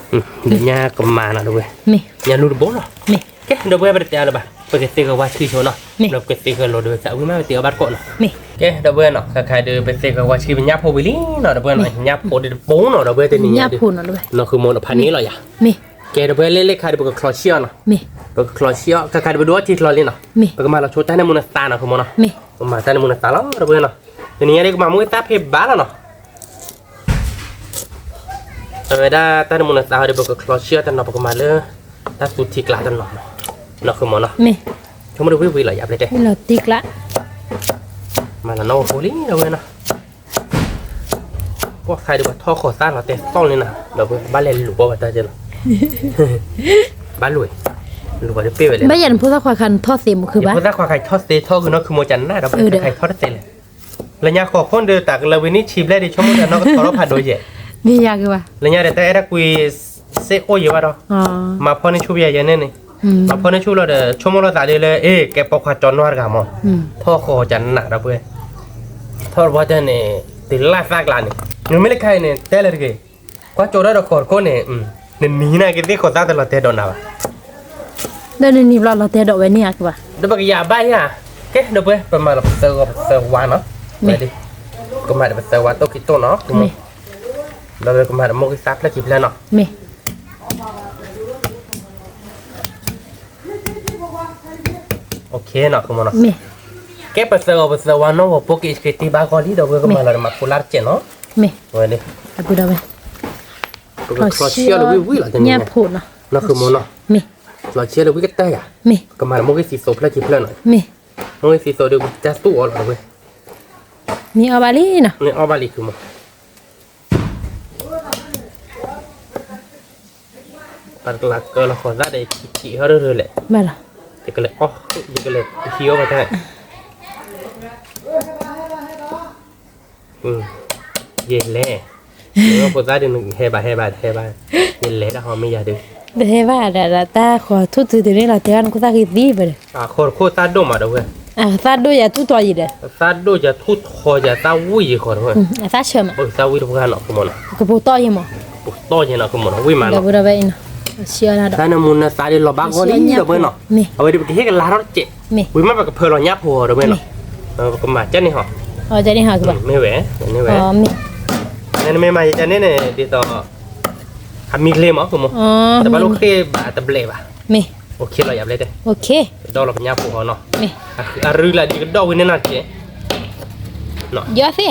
Để nhà của mà nào đâu vậy? Mẹ. Nhà nuôi bố nào? Mẹ. Cái đâu vậy bây giờ là bà. Bây giờ tiền cái watch cho nó. Đâu cái tiền cái lô được sao mà tiền bắt cọ nào. Mẹ. Cái đâu vậy nào? Khai đưa bây giờ cái watch bên nhà phô bì nào đâu vậy nào? Nhà phô để bố nào đâu vậy tên nhà phô nào đâu vậy? Nóคือmột phầnนี้rồi à? Mẹ. Cái đâu vậy lấy khai được cái closia nào? Mẹ. Cái closia cái khai được đôiที่closia nào? Mẹ. Cái mà là chỗ ta này muốn ta nào không nào? Mẹ. Mà ta này muốn ta lắm đâu vậy nào? Tên nhà đây cái mà muốn ta phê bá là nào? Rồi ta ta muốn ta được cái closia ta nó cái mà le ta tụt thịt lại ta nóคือmột nào? Mẹ. Chúng mình được quý vị là dạp đây đây. Là tiếc lá. มาแล้วโน้โหลี่เราเว้ยนะพวกใครดูว่าท่อขอสร้างเราเตะต้องเลยนะเราเว้ยบ้านเล่นหลุดบ่ว่าตาเจนบ้านรวยหลุดบ่ได้เปี้ยเลย ไม่ยันพูดสักควาคันทอดเสียมคือบ้า เพราะถ้าใครทอดเตะท่อคือน้องคือโมจันหน้าเราใครทอดเตะเลยระยะขอคนเดือดตักเราเวนี่ชิมได้ดิชั่วโมงแต่น้องก็ทอดผ่านโดยเย่ นี่ยากคือว่า ระยะเดี๋ยวแต่ถ้าคุยเซโออยู่ว่าเรา อ๋อ มาพอในชูใหญ่ยันนี่มาพอในชูเราเดี๋ยวชั่วโมงเราตัดเลยแกปอกขาจอนนวดกันมั้งท่อขอจันหนักเราเว้ยท่อว่าจะเนี่ยติดลาซากลานี่ยังไม่ได้ใครเนี่ยแต่เลยกี่ก็โจได้เราขอคนเนี่ยเนี่ยมีนะกินที่ขอตั้งแต่เราเตะโดนเอา เดินนี่เราเตะดอกไว้นี่คือว่า เดี๋ยวบางอย่างใบอ่ะแกเดี๋ยวไปประมาณเราเซอร์วานเนาะไปดิก็มาเดี๋ยวเซอร์วานโตกิโตเนาะเราเลยก็มาเดี๋ยวโมกิซักแล้วกินแล้วเนาะ เม โอเคเนาะคุณมอเนาะ เม แกไปเซอร์วานเนาะว่าพวกอิสกิตีบากอลีเดี๋ยวก็มาเรามาพูลาร์เจเนาะ เม วันนี้ อะกูดาเว้ ก็คลอเชียร์เลยวิ่งหล่ะจัง เนี่ เนี่ย ยพูดเนาะ เนาะคือมอเนาะ เม คลอเชียร์เลยวิ่งก็ได้อ่ะ เม ก็มาโมกิซีโซพแล้วกินแล้วหน่อย เม โมกิซีโซเดี๋ยวจะตู้อ๋อเลยเว้ย นี่เอาบาลีเนาะ นี่ออบาลีคือมอปัดหลักก็เราขอได้ได้ขี้เขาเรื่อยๆแหละ มาละ เด็กก็เลยอ๋อเด็กก็เลยเคี้ยวมาได้เย็นแล้วเมื่อพอได้เดี๋ยวนึงเฮบาเย็นแล้วถ้าเขาไม่อยากดู เดี๋ยวว่าแต่ตาขอทุตตัวนี้เราเตือนกูตาคิดดีไปเลย โคตรตาดมมาด้วย ตาดูอย่าทุตัวอีเด้อ ตาดจะทุดคอจะตาวิ่งคอด้วย ตาเชื่อม โอ้ตาวิ่งทุกการเนาะคุณมอนะ ก็พูดต่อยังมั้ง ปุ๊บโตเจเนาะคุณมอนะวิ่งมา เดี๋ยว เนาะ กูจะไปเนาะเชื่อแล้ว ตาเนี่ยมุนนะตาเดี๋ยวเราบ้าก็นี่เดี๋ยวเพื่อนเนาะเอาไว้เดี๋ยวไปเฮ็ดกันลารถเจ๊ เม วิ่งมาแบบเพื่อนเราหยับหัวเดี๋ยวเพื่อนเนาะก็มาเจ้านี่เหรอ อ๋อจะได้หาคือบ่ ไม่แหวไม่แหว อ๋อเม นั่นไม่มาจะเนี่ยดีต่อทำมีเคลมอ๋อคุณมอ อ๋อ แต่บ้านลูกเคลบาแต่เบลบ่ะ เม โอเคเราอยากเลยเด้ โอเค ดอกเราเป็นยาปูเขาเนาะ เม รู้ละดีก็ดอกวินนั่นเจ๊เนาะ ยอดสิ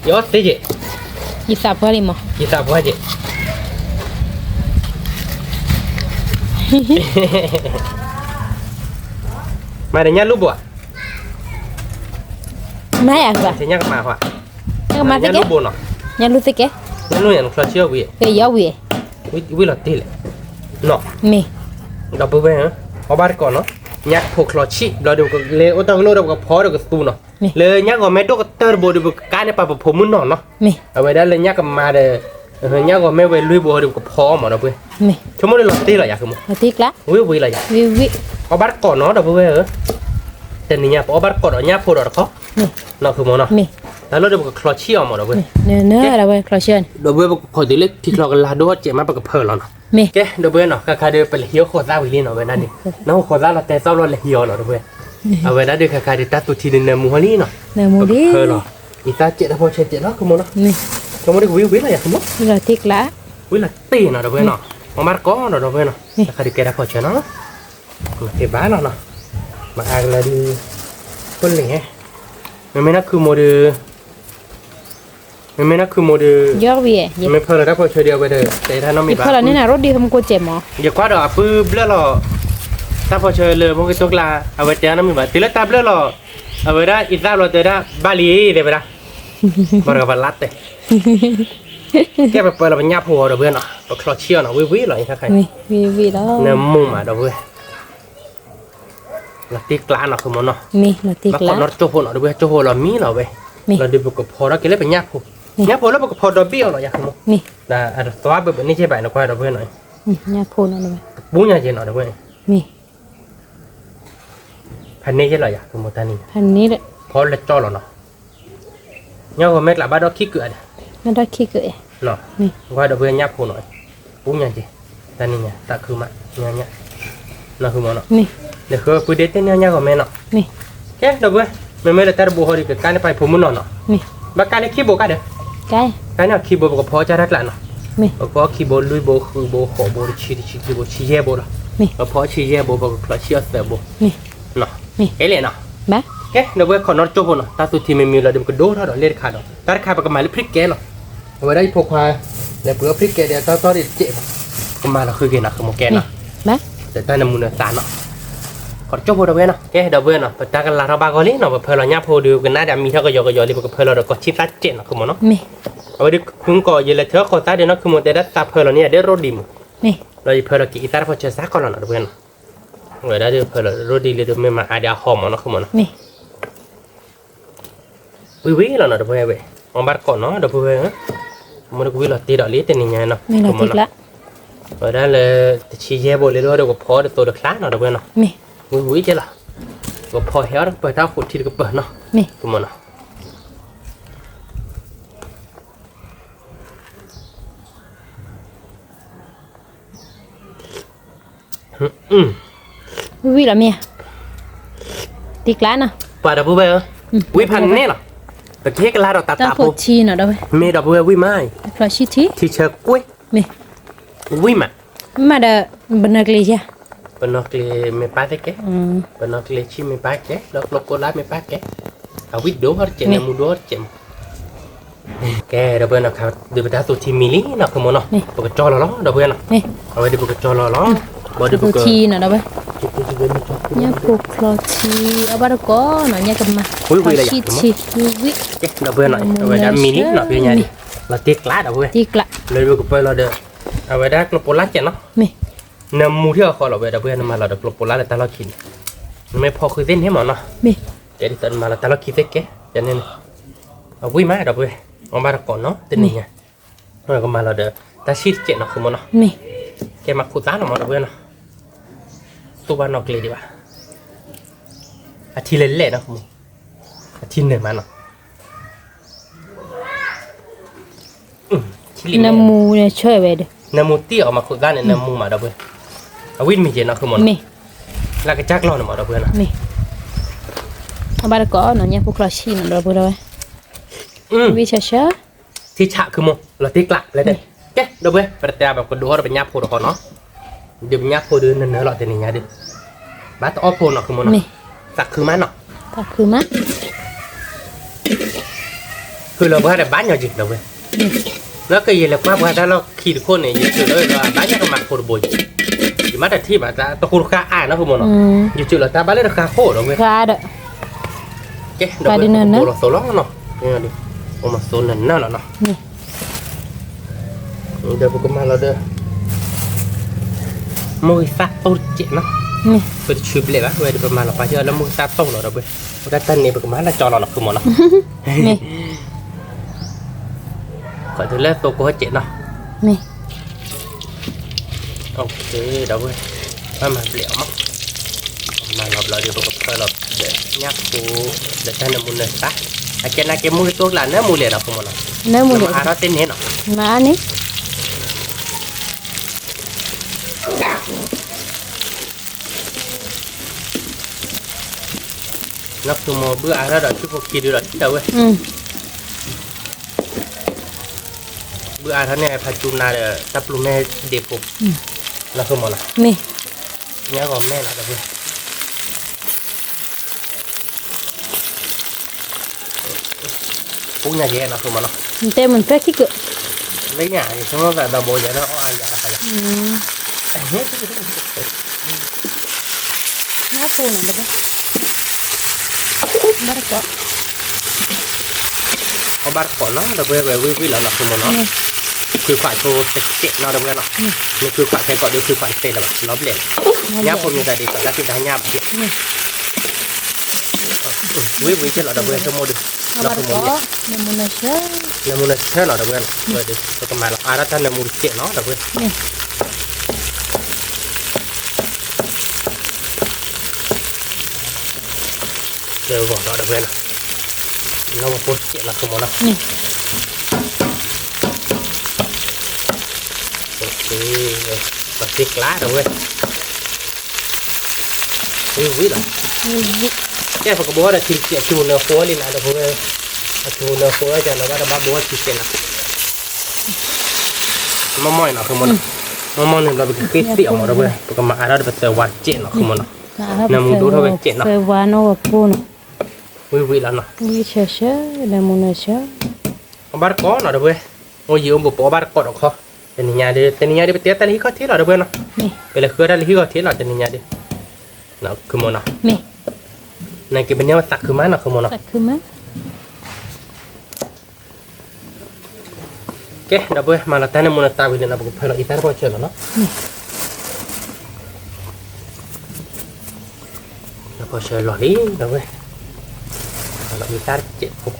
ยอดสิเจ๊ ยี่สิบพอดีมั้ง ยี่สิบกว่าเจ๊มาเดี๋ยวนี้รูปบ่ ไม่อยากบ่ เสียงมาว่ะ ยังมาสิ รู แก ปบ่เนาะ ยังรู้สิแก นี่นู่นอย่างคลาเชียวิ เฮ้ยยอวี วิลติเลยเนาะ เม ดับเบิ้ลฮะเอาบาร์ก่อนเนาะยักษ์พวกคลอชิเราดูก็เลยอุตังโน่เราก็พอเราก็ตูเนาะเลยยักษ์ก็ไม่ต้องก็เตอร์โบดูการเนี่ยปะปะผมมุนเนาะเนาะ เม เอาไว้ได้เลยยักษ์ก็มาเด้อยักษ์ก็ไม่ไว้ลุยโบดูก็พอหมดเนาะเว้ย เม ชั่วโมงละลอตตี้ละอยากคือมั้ง มาติกละ วิละอยาก วิ เอาบาร์ก่อนเนาะดับเบิ้ลแต่นี่เนี่ยพอเอาบาร์ก่อนเอายักษ์พูดเราเขา เม เนาะคือมั้งเนาะ เม แล้วเราดูก็คลอชิเอาหมดเนาะเว้ย เนื้ออะไรเว้ยคลอเชน ดับเบิ้ลพอดีเลยที่เรากันลาดูว่าเจ็บมาปะกับเพลเราเนาะ เม แกเดี๋ยวเบื่อเนาะคาเดี๋ยวไปเหี่ยวโคตรวิลีเนาะเว้ยนั่นนี่น้องโคตรเราแต่เศร้าเราเหี่ยวเนาะเว้ยเอาไว้ได้เดี๋ยวคาเดี๋ยวตัดตัวทีนึงในมูฮันนี่เนาะ เนื้อหมูดิ เพลเนาะอีตาเจ็ดแล้วพอเช็ดเจ็ดแล้วคือมั้งเนาะ เม ชั่วโมงนี้วิวอะไรอย่างคือมั้ง เราติกละ วิลตีเนาะเดี๋ยวเบื่อเนาะมามาร์ก้เนาะเดี๋ยวเบื่อเนาะคาเดี๋ยวแกได้พอเช็ดเนาะมาเก็บบ้านเนาะมาอ่านเลยดูคนเหล่มันไม่น่าคือโมเดลมันไม่น่าคือโมเดล ยอวี ไม่เพลแล้วพอเช็ดเดียวไปเถอะแต่ถ้าน้องมี อี บ้า พอเราเนี่ยนะรถดีทำกูเจ็บหมอ อย่ากว่าดอกปื้อเบลหรอถ้าพอเชิญเลยมันก็ตกลาเอาไว้เจ้าน้ำมีบ้าตีแล้วตาเบลหรอเอาไว้ได้อีตาเราเจอได้บาลีเดี๋ยวไปละบริการลัดเลยแกไปเปิดเราเป็นยาพัวเดี๋ยวเพื่อนเนาะเราคลอเชี่ยวเนาะวิหรออย่างใคร วิแล้ว เนื้อมุ้งมาเดี๋ยวเพื่อนเราตีกลานเนาะคือมันเนาะ มีเราติก มาขอ ละ นอตโจโหเนาะเดี๋ยวเพื่อนโจโหเรามีเนาะเว้ยเราดูบุกพอแล้วก็เลยเป็นยาพัวยาพัวแล้วบุกพอดอกเบี้ยวเนาะอยากคือมัน มี แต่ตัวแบบนี้ใช่ไหมเนาะก็ให้เราเพื่อนหน่อย เนี่ยพูดอะไรไหม บุ้งยาเย็นเนาะเดี๋ยวเพื่อน มี พันนี้ใช่หรออยากคือมันตานี่ พันนี้เลย พอเล็กจ้อหรอเนาะเนี่ยก็ไม่กลับบ้านดอกขี้เกลือ ไม่ได้ขี้เกย เนาะว่าเดี๋ยวเพื่อนยับผู้หน่อยปุ้งยังจีแต่นี่เนี่ยตาคือมาเนี่ยเนาะคือมันเนาะ มี เดี๋ยวคือพูดเด็ดเนี่ยก็ไม่เนาะ มี แค่เดี๋ยวเพื่อนไม่ได้แต่บุหรี่กับการไปผมมุนเนาะ มี บักการขี้โบกันเด้อ ใกล้ การเนี่ยขี้โบก็พอจะรักละเนาะ มี พอขี้โบลุยโบคือโบขอโบชี้โบชี้แย่โบละ มี พอชี้แย่โบก็คลาเชียสเตอร์โบ มี เนาะ มี เอเล่เนาะ บ้า แค่เดี๋ยวเพื่อนขอนอตโจโบเนาะตาสุดที่ไม่มีเราเดี๋ยวก็โดนเราเล่นขาดเนาะตาขาดปากกระหม่อมพริกแกเนาะเอาไว้ได้พกควายเดี๋ยวเผื่อพริกแกเดี๋ยวตอนเด็ดเจ็บก็มาเราคือเกณฑ์นะคือโมแกนเนาะ บ้า แต่ตอนนั้นมูลสารเนาะ còn chốt vô đầu bên nào cái đầu bên nào ta cần là rau ba gói nó và phơi là nháp hồ điều cái nát đã mi theo cái giò thì phơi là có chip tát chết nó không nó mẹ ở đây cũng có gì là thứ có ta để nó không một để đất ta phơi là để rốt đi mẹ rồi phơi là kỹ ta phải chơi sát con là đầu bên người đã đưa phơi là rốt đi được mà ai đã hòm mà nó không nó mẹ quý là đầu bên vậy ông bắt con nó đầu bên á mà nó quý là tì đỏ lý tên này nó mẹ là tiếc lạ ở đây là chỉ dễ bộ lên đó được phó được tôi được lá nào đầu bên nào mẹ quý chứ là có phò héo đó bởi tao phụ thì được bẩn nó mẹ tụi mình quý là mẹ tiếc lạ nè và đập bùi quýพันเนี่ยหรอแต่เค้กลาดอกตา ta ตา phụ chi nào đâu เมดอกบวยวิไม่ phải chi thí ที่เชิกกุ้ย mẹ วิมา mà đã bên này kia ปนอกเลยไม่ป้าเก๊ปนอกเลยชิไม่ป้าเก๊แล้วโลโก้ลาไม่ป้าเก๊เอาวิดดูฮอร์เจนมูดูฮอร์เจนแกดับเบิลนะครับเดี๋ยวไปตาตัวทีมิลี่นะคุณมโนปกจอล้อดับเบิลนะ mẹ เอาไว้เดี๋ยวปกจอล้อบ่เดี๋ยวป phụ ก chi nào đâu nhá phụ lo chi ở bắt có nó nhá cầm mà chi chi quý เก๊ดับเบิลหน่อยเอาไว้ได้มิลี่หน่อยเป็นไงดิเราตีกลาดับเบิล tiếc lạ เลยดูกับเพื่อนเราเด้อเอาไว้ได้กลบโปลัสเจ้าเนาะ mẹ นำมูที่เราขอเราไว้เด้อเพื่อนมาเราเด้อกลบโปลัสแต่เราคิดไม่พอคือเส้นให้หมอเนาะ mẹ เดี๋ยวตอนมาเราแต่เราคิดเซ็กแกจะเนี่ยเอาวิ่งมาเด้อเพื่อนเอามาก่อนเนาะตัวนี้ไงเราก็มาเราเด้อแต่ชีดเจ็ดเนาะคือหมอเนาะ mẹ แกมาคูต้าเนาะหมอเด้อเพื่อนเนาะตัวบ้านนอกเลยดีกว่าอาทิตย์เล่ๆเนาะคุณอาทิตย์หนึ่งมาเนาะnam mu này chơi về được นำมูตี้ออกมาคูต้าเนี่ยนำมูมาเด้อเพื่อนเอาวิ่งมีเจนเนาะคือหมอ mẹ แล้วก็จักรอเนาะหมอเด้อเพื่อนเนาะ mẹ ở bắt có nó nhá phụ lo chi nào đâu rồi วิชาชา ที่ฉะคือโมเราตีกลับเลยเด้แกเดี๋ยวเว้ยประเดี๋ยวแบบกระดูกเราเป็นยาโพดเขาเนาะเดี๋ยวเป็นยาโพดเดินเนื้อเราแต่นี่ไงดิบ้าตัวอ้อโพนเนาะคือโมเนาะสักคือมันเนาะ ta cứ mắt คือเราเพื่อแต่บ้านเราจิตเราเว้ยแล้วก็ยังเราว่าเพื่อถ้าเราขี่ทุกคนเนี่ยอยู่จุดเลยเราบ้านยังก็มาโพดบ่อยอยู่มาแต่ที่แบบตะคูราคาอ่านนะคือโมเนาะอยู่จุดเราตาบ้านเลยราคาโคตรเราเว้ย ra đó แกเดี๋ยวเว้ยโพดเราโซล่องเนาะเนี่ยดิโอ้มาโซนนั่นน่ะเนาะเดี๋ยวพวกมาเราเด้อมวยซักโตเจ็ดเนาะ nè เป็นชิบเลยปะเว้ยประมาณเราไปเยอะแล้วมึงซับส่งเราเว้ยเพราะตั้งนี่ประมาณเราจอเราคือหมดเนาะ nè ขอถึงแรกตัวกูให้เจ็ดเนาะ nè โอเคเดี๋ยวเว้ยมาเปลี่ยวมั้งมาเราเดี๋ยวเราเดี๋ยวยักกูเดี๋ยวท่านมุนเลยปะอาจารย์นักเก็บมือตัวหลานเนื้อมูเลยเราคือหมดเนาะ nếu mua อา được เราเต้นเห็นเนาะ mà nè นักคือโมเบื่ออาเราเดี๋ยวชุบกินดูเราเดี๋ยวเว้ย เบื่ออาท่านเนี่ยพันจุนาเดี๋ยวตับลูแม่เด็กผมเราคือหมดเนาะ nè เนี่ยก็แม่ละเพื่อนปุ๊กเนี่ยเยอะนะคือมันเนาะ tem mình phát cái cửa ไม่เนี่ยสมมติแบบเราโบยแล้วอ้อยอย่างไร nó phù nào được bắt có เขาบัดก่อนเนาะเราไปวิแล้วเนาะคือมันเนาะคือฝ่ายโชว์เตะเนาะตรงนั้นเนาะนี่คือฝ่ายแค่ก่อนเดียวคือฝ่ายเตะแล้วแบบล้อมเหลี่ยมยับผมอยู่แต่ดีก่อนแล้วคือทางยับเดี่ยววิเช่นเราเดินชั่วโมงดึก nó bắt có nên mua này chơi แล้วมันเช่นเราเดินเดี๋ยวประมาณเราอาร์ท่านเนี่ยมูเตะเนาะเราเดิน nè เดี๋ยวบอกเราเดินเรามาพูดเตะเราคือมันเนาะ nè โอเคมาติดกล้าเว้ยวิเหรอแกพวกบัวเราทิ้งเสียชูเนื้อฟัวเลยนะเดี๋ยวพวกชูเนื้อฟัวจะเราว่าเราบ้าบัวทิ้งเสียนะมะม่อยเนาะคือมันมะม่อยเนี่ยเราไปกินเตี๋ยวเราเว้ยพวกมาอาราเราไปเจอวันเจนเนาะคือมันเนาะ nằm mua đũa thôi vậy, chết nó. phải vào nó vào phù nè vi là nó vichá chá nên mua này chá ông bắt có nó được ว้ยngồi dưới ông bố bắt có được không tên nhà đi bên tía tên lý có thiết là được ว้ยnó nè ไปเลยคือได้lý có thiết là tên nhà đi เนาะคือโมเนาะ นี่ ในกิเป็นเนี่ยว่าตักคือมันเนาะคือโมเนาะ ตักคือมั้ย โอเคดับเบิ้ลมาละแต่เนี่ยโมนาตาวิเลนะบุกเพลอีตาร์ก็เชื่อเนาะแล้วพอเชื่อหล่อนี้ดับเบิ้ลเราอีตาร์เจ็ดปุ๊บ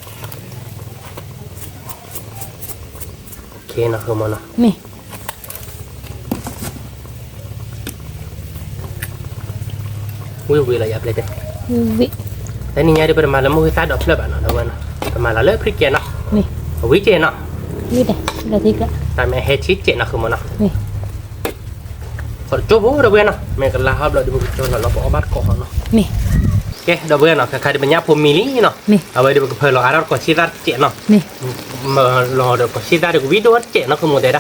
โอเคเนาะคือโมเนาะ นี่ วิละยับเลยเด้ วิ แต่นี่เนี่ยเดี๋ยวไปมาแล้วมือตาดอกเปลือกเนาะดับเบิ้ลเนาะไปมาแล้วเลิกพริกเกนเนาะ นี่ วิเจเนาะ นี่เด้เราทิกละ แต่แม่เฮชิเจเนาะคือโมเนาะ นี่ ขอจบโอ้ดับเบิ้ลเนาะแม่กันลาครับเราดูจนเราบอกบัตรก่อนเนาะ นี่ โอเคดับเบิ้ลเนาะใครเป็นญาติผมมีนี่เนาะ นี่ เอาไว้เดี๋ยวเพลเราอาร์ก็ชิดาเจเนาะ นี่ มาเราเดี๋ยวก็ชิดาเดี๋ยววิดีโอเจเนาะคือโมเดล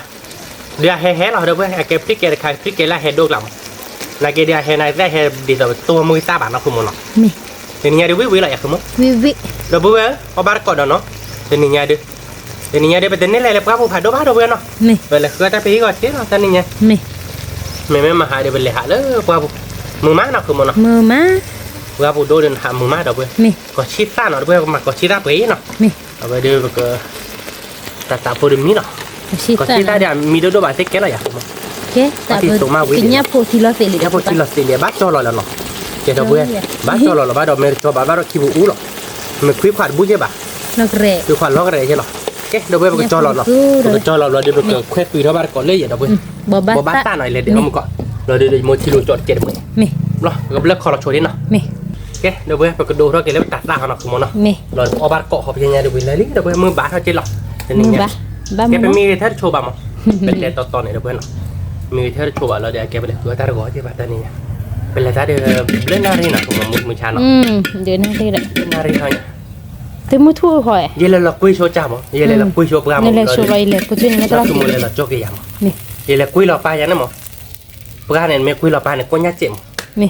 เดี๋ยวเฮเราเดี๋ยวไอ้แกพริกแกใครพริกแกละเฮดอกลำแล้วแกเดี๋ยวเฮนายได้เฮดีตัวมือตาบ้านเนาะคือโมเนาะ นี่ เดี๋ยวนี้เดี๋ยววิละอยากคือโม วิ ดับเบิ้ลเอาบัตรก่อนเนาะเดี๋ยวนี้เดี๋ยวไปเต้นนี่เลยแล้วก็ผู้ผ่านดับเบิ้ลเนาะ นี่ เวลาคือแต่ปีก่อนเช่เนาะตอนนี้เนี่ย นี่ ไม่มาหาเดี๋ยวไปเลยหาเลยว่ามือม้าเนาะคือโมเนาะ มือมา ว่าผู้โดนหามือม้าดับเบิ้ล นี่ ก็ชิดซ่าเนาะดับเบิ้ลมาก็ชิดาไปเนาะ นี่ เอาไปเดี๋ยวก็ตาพูดมีเนาะ ชิ ก็ ตา ชิดาเดี๋ยวมีโดบาเซ็กแกเลยอ่ะ โอเคแต่กินยาโพธิลาเซลิ ya po ti lo stile ba cho lo no che do bue ba cho lo ba do me cho ba ro ki bu u lo me kui khat bu je ba นักเร kui khat lo re je lo ke do bue ba cho lo no ko cho lo de ko kwe kui ro ba ko le ya do bue บ่บ้า ba ta no le de mo ko lo de mo ti lo cho je de bue นี่ lo ko ble ko lo cho de no นี่ ke do bue ba ko do ro ke le ta ta no ko mo no นี่ lo o ba ko ho pe nya de bue le li do bue mo ba tha je lo มือบ้าบ้า ke มื pe อ mi tha cho ba mo pe le to ne do bue no mi tha cho ba lo de ke le ko ta ro je ba ta niเป็นอะไรได้เล่นนารีนะผมมือชาเนาะ เดี๋ยวนั่นได้ละ เล่นนารีเขาเนี่ย แต่มือทั่วหอย เยลเราคุยโชว์จ้ามั้งเยลเราคุยโชว์ปลามั้ง นี่แหละช่วยเลยกูจะนี่ก็ เรา ได้ คือมือเราโจกยาม นี่ เยลคุยเราปลาอย่างนั้นมั้งปลาเนี่ยไม่คุยเราปลาเนี่ยก้นยัดเจ็บ นี่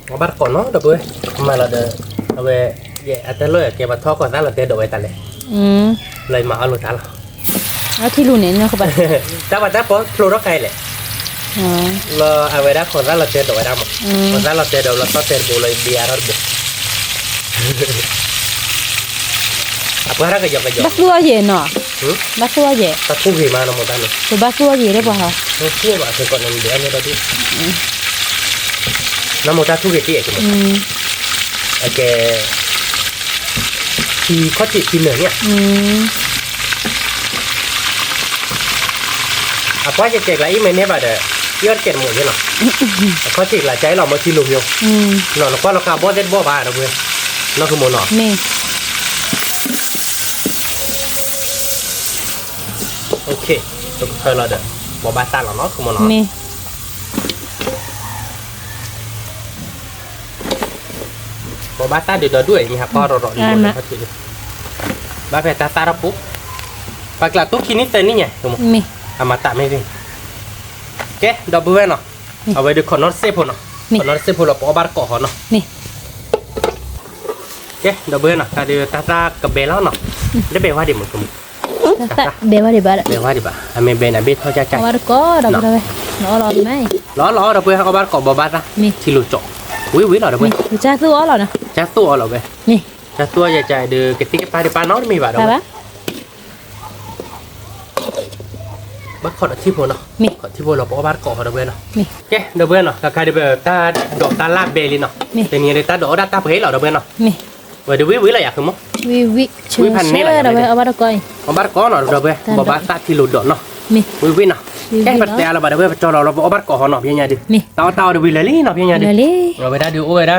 มาบัดก่อนเนาะเดี๋ยวมาเราเดี๋ยวเอาไปเย่อาจจะเลยเก็บมาทอก่อนแล้วเราเดี๋ยวเอาไว้ตัดเลยเลยมาเอาลูกตาละ เอาที่รูเนี่ยเข้าไป แต่ว่าถ้าพอโปรรักใครเลยเราเอาไว้ได้คนแล้วเราเดี๋ยวเอาไว้ได้มั้งคนแล้วเราเดี๋ยวเราต้องเดี๋ยวดูเลยเบียร์เราบุกapa hara kerja kerja? Bas dua je no. Bas dua je. Satu gimana mau tanya? Tu bas dua je deh bah. Oke, pak sekot yang dia ni tadi. Nama mau satu gitu ya cuma. Oke. Si kau cik Cina ni. Apa aja cek lagi mainnya pada. Dia cek mau je no. Kau cek lah cai lah mau cilung yo. No, kau nak kau buat buat apa dah buat? No kau mau no. Ni. Ok, tôi hơi là được. Bỏ ba ta là nó không mà nó. Ni. Bỏ ba ta được đuổi nhà con rồi rồi. Ba phải ta raปุ๊บ Bác là tốt khi nít tên đi nhỉ, đúng không? Ni. À mà tạm đi. Ok, đọc bữa nào. Ở đây được con nó xếp nó. Con nó xếp là bỏ ba cỏ nó. Ni. Ok, đọc bữa nào. Ta đưa ta ra cặp bé nó. Để bé hoa điểm một cùng. Tak dewa di barat. Bé hoa đi bà. À mẹ bé là biết thôi cha chạy. Awar ko dah berapa? Nó lo di mai. Ló đọc bữa có ba cỏ bỏ ba ra. Ni. Chỉ lùi trọ. Quý là đọc bữa. Ni. Cha tu lo nè. Cha tua là bé. Ni. Cha tua chạy chạy đưa cái tí cái pa nó mi vào đâu. Apa? Bác khỏiที่พวกเนาะ นี่ khỏiที่พวกเราบอกว่าบ้านเกาะเราเว้ยเนาะ นี่ โอเคเดี๋ยวเว้ยเนาะใครเดี๋ยวตาดอกตาลาบเบลีเนาะ นี่ แต่เนี่ยตาดอกตาเพลเราเดี๋ยวเว้ยเนาะ Ni. เว้ยเดี๋ยววิอะไรอยากคือมั้ง Wiwi. Wi pan ni lah, Dah awar ko. เอาบ้านเกาะเนาะเดี๋ยวเว้ยบอกบ้านตาที่หลุดดอกเนาะ Ni. วิเนาะแค่ปัดแต่เราบอกเดี๋ยวเว้ยจอเราบอกบ้านเกาะเนาะเพียงไงดิ นี่ เตาเดี๋ยววิเลยเนาะเพียงไงดิ Lali. เราไปได้ดูโอ้ยนะ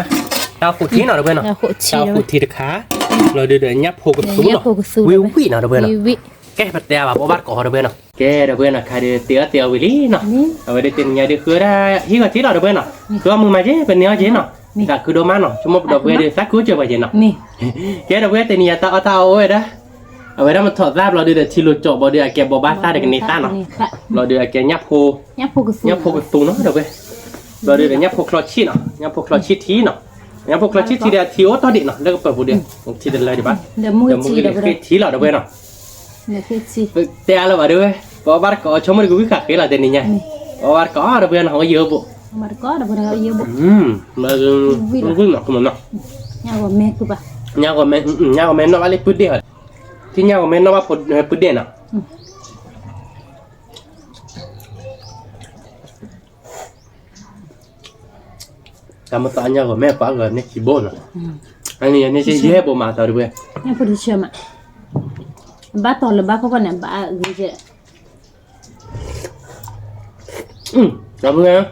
เตาขุดที่เนาะเดี๋ยวเว้ยเนาะ Dah kok เตา ci. ขุดที่ตะขาเราเดี๋ยวยับโผกสูงเนาะ ยับโผกสูง วิเนาะเดี๋ยวเว้ยเนาะ Wiwi. แกปัดแต่บอกบ้านเกาะเดี๋ยวเว้ยเนาะแกเดี๋ยวเว้ยเนาะใครเดี๋ยวเตียววิลี่เนาะ Ni. เอาไว้ได้เต็มยาเดือคือได้ที่ก็ที่เราเดือเนาะคือมือมาเจ๊เป็นเนื้อเจ๊เนาะแต่คือโดมาเนาะชั่วโมงดอกเวเดือสักคือเจอไปเจ๊เนาะ Ni. แกดอกเวแต่เนี่ยตาเอาไว้นะเอาไว้ได้มันถอดราบเราเดือที่เราจบบ่เดือแกบ่บ้าตาเด็กนี่ตาเนาะเราเดือแกยับโพ Nya pok su. ยับโพกตูเนาะดอกเวเราเดือยับโพคลอชีเนาะยับโพคลอชีทีเนาะยับโพคลอชีทีเดียทีโอตอดิเนาะแล้วก็เปิดบุเดียทีเดียเลยดิบ้า Dah mu เดี๋ยวมึง ci ก็ dah เลย berapa? ทีเราดอกเวเนาะ Dah ci. แต่เราบ่เดือบ่บ้าก็ชมมันกูวิคักเกล่าเดนี่ไงบ่บ้าก็ดอกเวเนาะเยอะบุ mà có đâu có yêu bộ mà vui ngọt của mình nó nhau của mẹ cứ bà nhau của mẹ nó lại bứt đi rồi thì nhau của mẹ nó bứt đi nào cảm ơn anh nhau của mẹ quá rồi nên chỉ bốn rồi anh này chỉ dễ bộ mà tao được nhau phụ được chưa mà ba to là ba có con này ba gì chứ cảm ơn em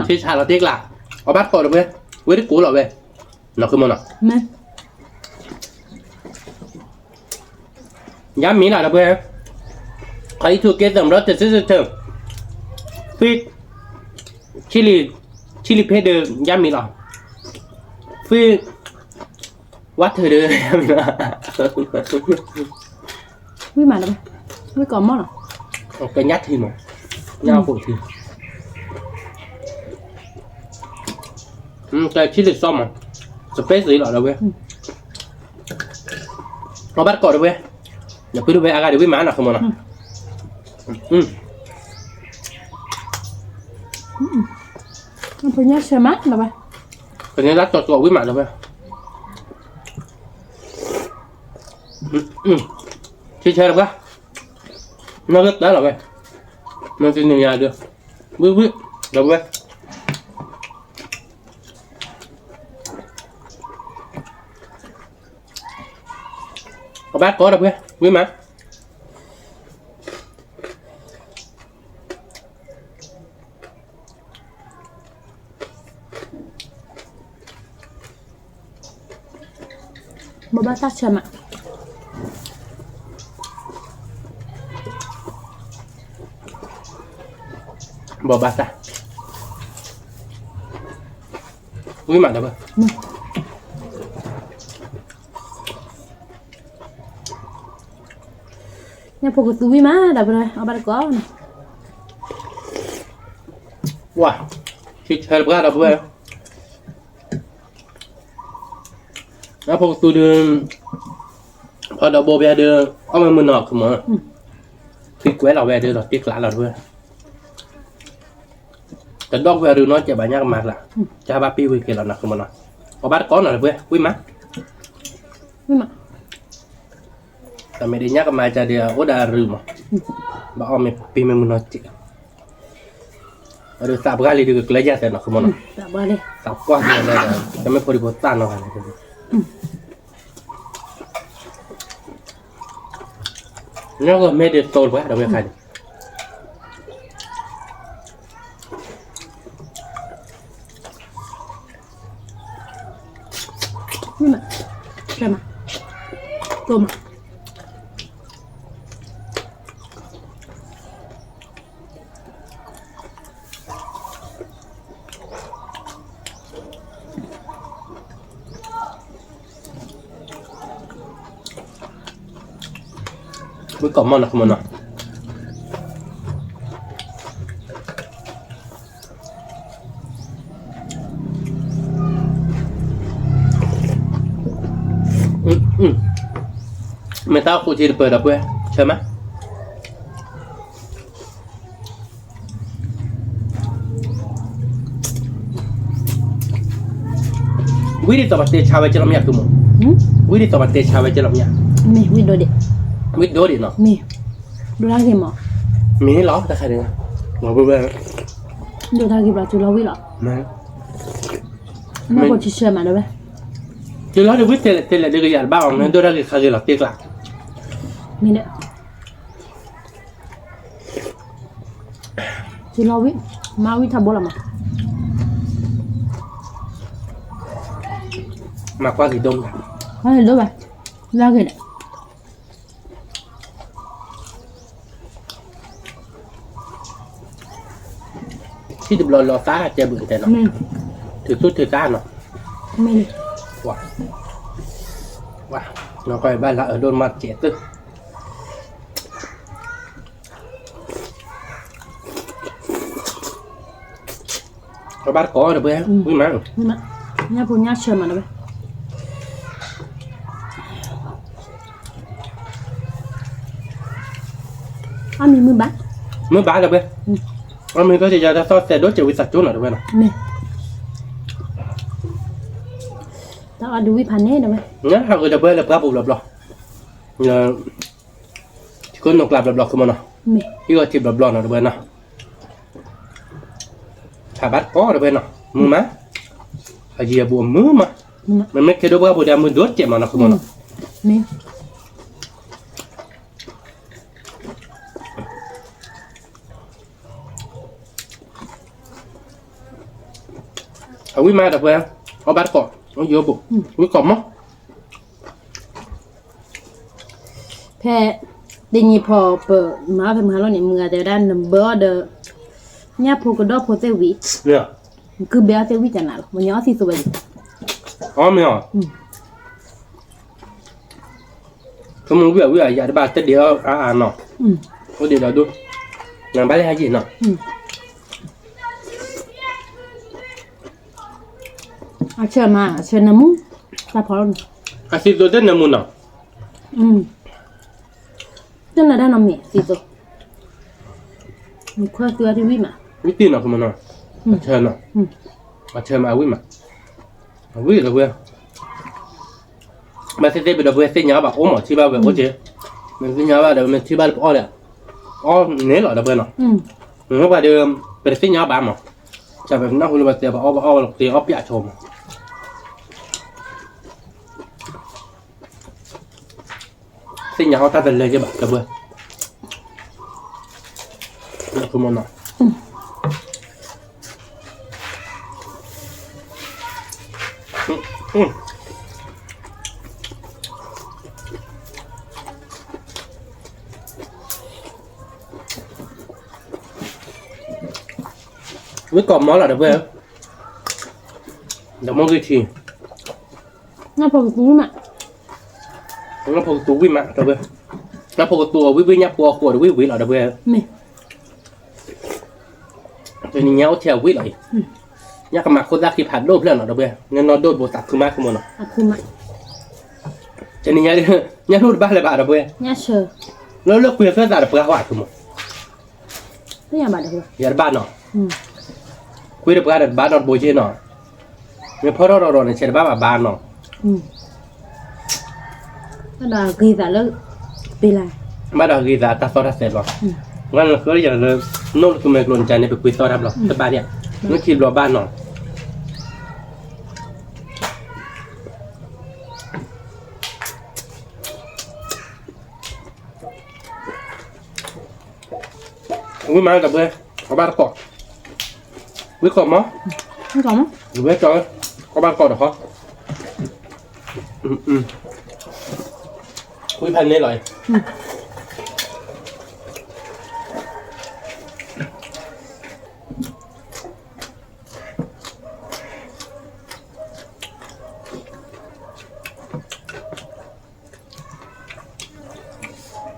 ที่ชาเราเตียกหลักเอาบัตรก่อนเลยเว้ยที่กูหรอเว้ยเราคือมันอ่ะย้ำมีหน่อยนะเว้ยใครถูกเกสต์รถจะซื้อเถอะฟิกชิลิเพเดอร์ย้ำมีหรอฟิกวัดเธอเด้อย้ำมีหรอวิ่งมาแล้ววิ่งก่อนมั้งหรอโอเคยัดทีมั้งยัดปุ๋ยทีcái chili xong mà space gì loại đâu vậy nó bắt cọt đâu vậy nhà cứ đâu vậy aga đâu vậy má nào không mà nào nó phải nhát xe mát là vậy cái này lát cọt với má đâu vậy chơi được không nó rất đó là vậy nó trên nhà được bước đâu vậy có bác có đâu quý má bố bác tắt chầm ạ bỏ bát ra quý má đâu nhà phụ của túi má đập rồi ở bên có này wow chị chơi được đâu vậy nó phụ tôi đưa ở đầu bò về đưa ông mình nọ không mà thì quét là về đưa rồi tiếc lạ là thôi cái dog về đưa nó chỉ bài nhạc mạc là cha ba pi về kia là không mà nó có bát có nào vậy quý máแต่ไม่ได้ยากมาจะเดียวโอ้ดารึมบ้าเอาไม่ปีไม่มุนจิada tak berkali juga kelajat saya nak kemana tak boleh tak puas dia ada kami pergi botan lah kan ni aku media tol buat ada berkali ni mak sama tôm với cỏ mòn là không mòn nào mày tao cũng chỉ được đập quê chơi má quý đi tao bắt tê chào về cho làm nhạc tụi mình quý đi tao bắt tê chào về cho làm nhạc mì quý đồ đi biết đố đi nó mì đồ ra gì mà mì ló ta khai được ngồi bơ bơ đồ ra gì là chú lâu quý lọ nó có chỉ xem mà đâu vậy chú ló được biết tên là được cái gì bao nên đồ ra cái khai là tiếc lạc mì nữa chú lâu quý mà quý thằng bố làm mà qua gì đông cả có gì đâu vậy ra cái này khi được lò tá chơi bự thế nó thử chút thử cá nó mì wow wow nó coi ba là ở đôi mặt trẻ tư các bác có được với má nhà phụ nhà chơi mà đâu vậy ăn mì mới bán được với ว่ามันก็จะจะซอสแต่ด้วยเจวิสัตจุนหน่อยด้วยนะ แม่ต้องเอาดูวิพันธ์เนี่ยได้ไหม เนี่ยเขาก็จะเบื่อแล้วกลับบุบหลับเนี่ยที่คนนกกลับหลับคือมันเนาะ แม่ ที่ก็ทิบหลับหน่อยด้วยนะถ้าบัดก็ด้วยนะมือมั้ยอาเจียบวมมือมามันไม่เคยดูว่าบุดามือดวดเจ็บมันนะคือมันเนาะ แม่ เอาวิมาดับเบิ้ลเอาบัดก่อนเอาเยอะบุวิก่อนมั้ง แพ้ได้ยินพอเปิดมาเพิ่มหาเราเนี่ยมือแต่ด้านเบอร์เดอเนี่ยพวกดอกโพเซวิ เนี่ย คือเบลเซวิจันน่ะมันย้อนสิสวย อ๋อไม่หรอคือมึงวิ่งอยากได้บัดแต่เดียวอ่านเนาะก็เดี๋ยวเราดูงานบ้านเลยให้ยินเนาะ เอาเชิญมาเชิญน้ำมูกตาพอแล้ว อาศิตัวเด่นน้ำมันเนาะ จนเราได้น้ำเมียสิตัวมันค่อยเกลือที่วิ่งมา วิธีเนาะคือมันเนาะเชิญเนาะมาเชิญมาวิ่งมาวิ่งเลยเว้ยมาเสร็จไปเดี๋ยวเว้ยเส้นยาวแบบโอ้หมอที่บ้านแบบโอ้เจ๊มันเส้นยาวแบบเดี๋ยวมันที่บ้านอ้อเลยอ้อเนี่ยเหรอเดี๋ยวเว้ยเนาะเหมือนว่าเดิมเป็นเส้นยาวบ้านหมอแต่แบบนั่งคุยแบบเตี๋ยวแบบอ้อเตี๋ยวอ้อเปียชมเส้นยาวตัดเลยใช่ปะเดี๋ยวเว้ยนี่คือมันเนาะวิกรอบมอสเหรอเดี๋ยวเพื่อนเดี๋ยวมองดูที น่าพอกุ้งอ่ะ แล้วพอตัววิ่งมาเดี๋ยวเพื่อนแล้วพอตัววิ่งเนี่ยปัวขวดวิ่งเหรอเดี๋ยวเพื่อน ไม่ ตัวนี้เงี้ยเที่ยววิ่งเลยเนี่ยก็มาคนรักที่ผ่านโลกเพื่อนเหรอเดี๋ยวเพื่อนเนี่ยนอนโดดโบตักคือมากขึ้นมาเนาะ อาคุมะ จะนี่เนี่ยรูดบ้านเลยบ้าเดี๋ยวเพื่อน เนี่ยเชอร์ แล้วเลือกคุยเสื้อตาเดี๋ยวเพื่อนเขาอาจขึ้นมา ไม่อยากบาดเลย อย่าบ้านเนาะคุยเดี๋ยวเพื่อนเดี๋ยวบ้านนอนโบเจเนาะเนี่ยพอเราเนี่ยเชื่อบ้านบ้านเนาะ ก็ด่ากีแต่แล้วเป็นไร บ้านเรากีตาร์ตัดซอสเสร็จหรองั้นเราก็อย่างเลยโน้ตคือไม่กลนใจเนี่ยไปคุยซอสรับหรอแต่บ้านเนี่ยนึกคิดรอบ้านเนาะวิ่งมากับเพื่อนเอาบ้านก่อนวิ่งก่อนมั้ง ไม่ก่อนมั้ง หรือวิ่งก่อนเอาบ้านก่อนเหรอครับคุยพันนี่เลย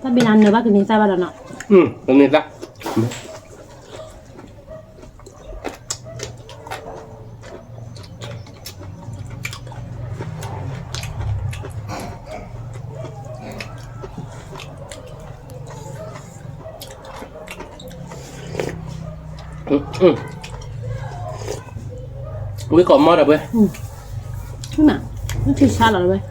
ถ้าเป็นอันเนื้อบ้ากินใส่บ้านแล้วเนาะ ตรงนี้ละวิ่งก่อนมอดอ่ะเว้ย นี่น่ะนี่คือชาหรอเว้ย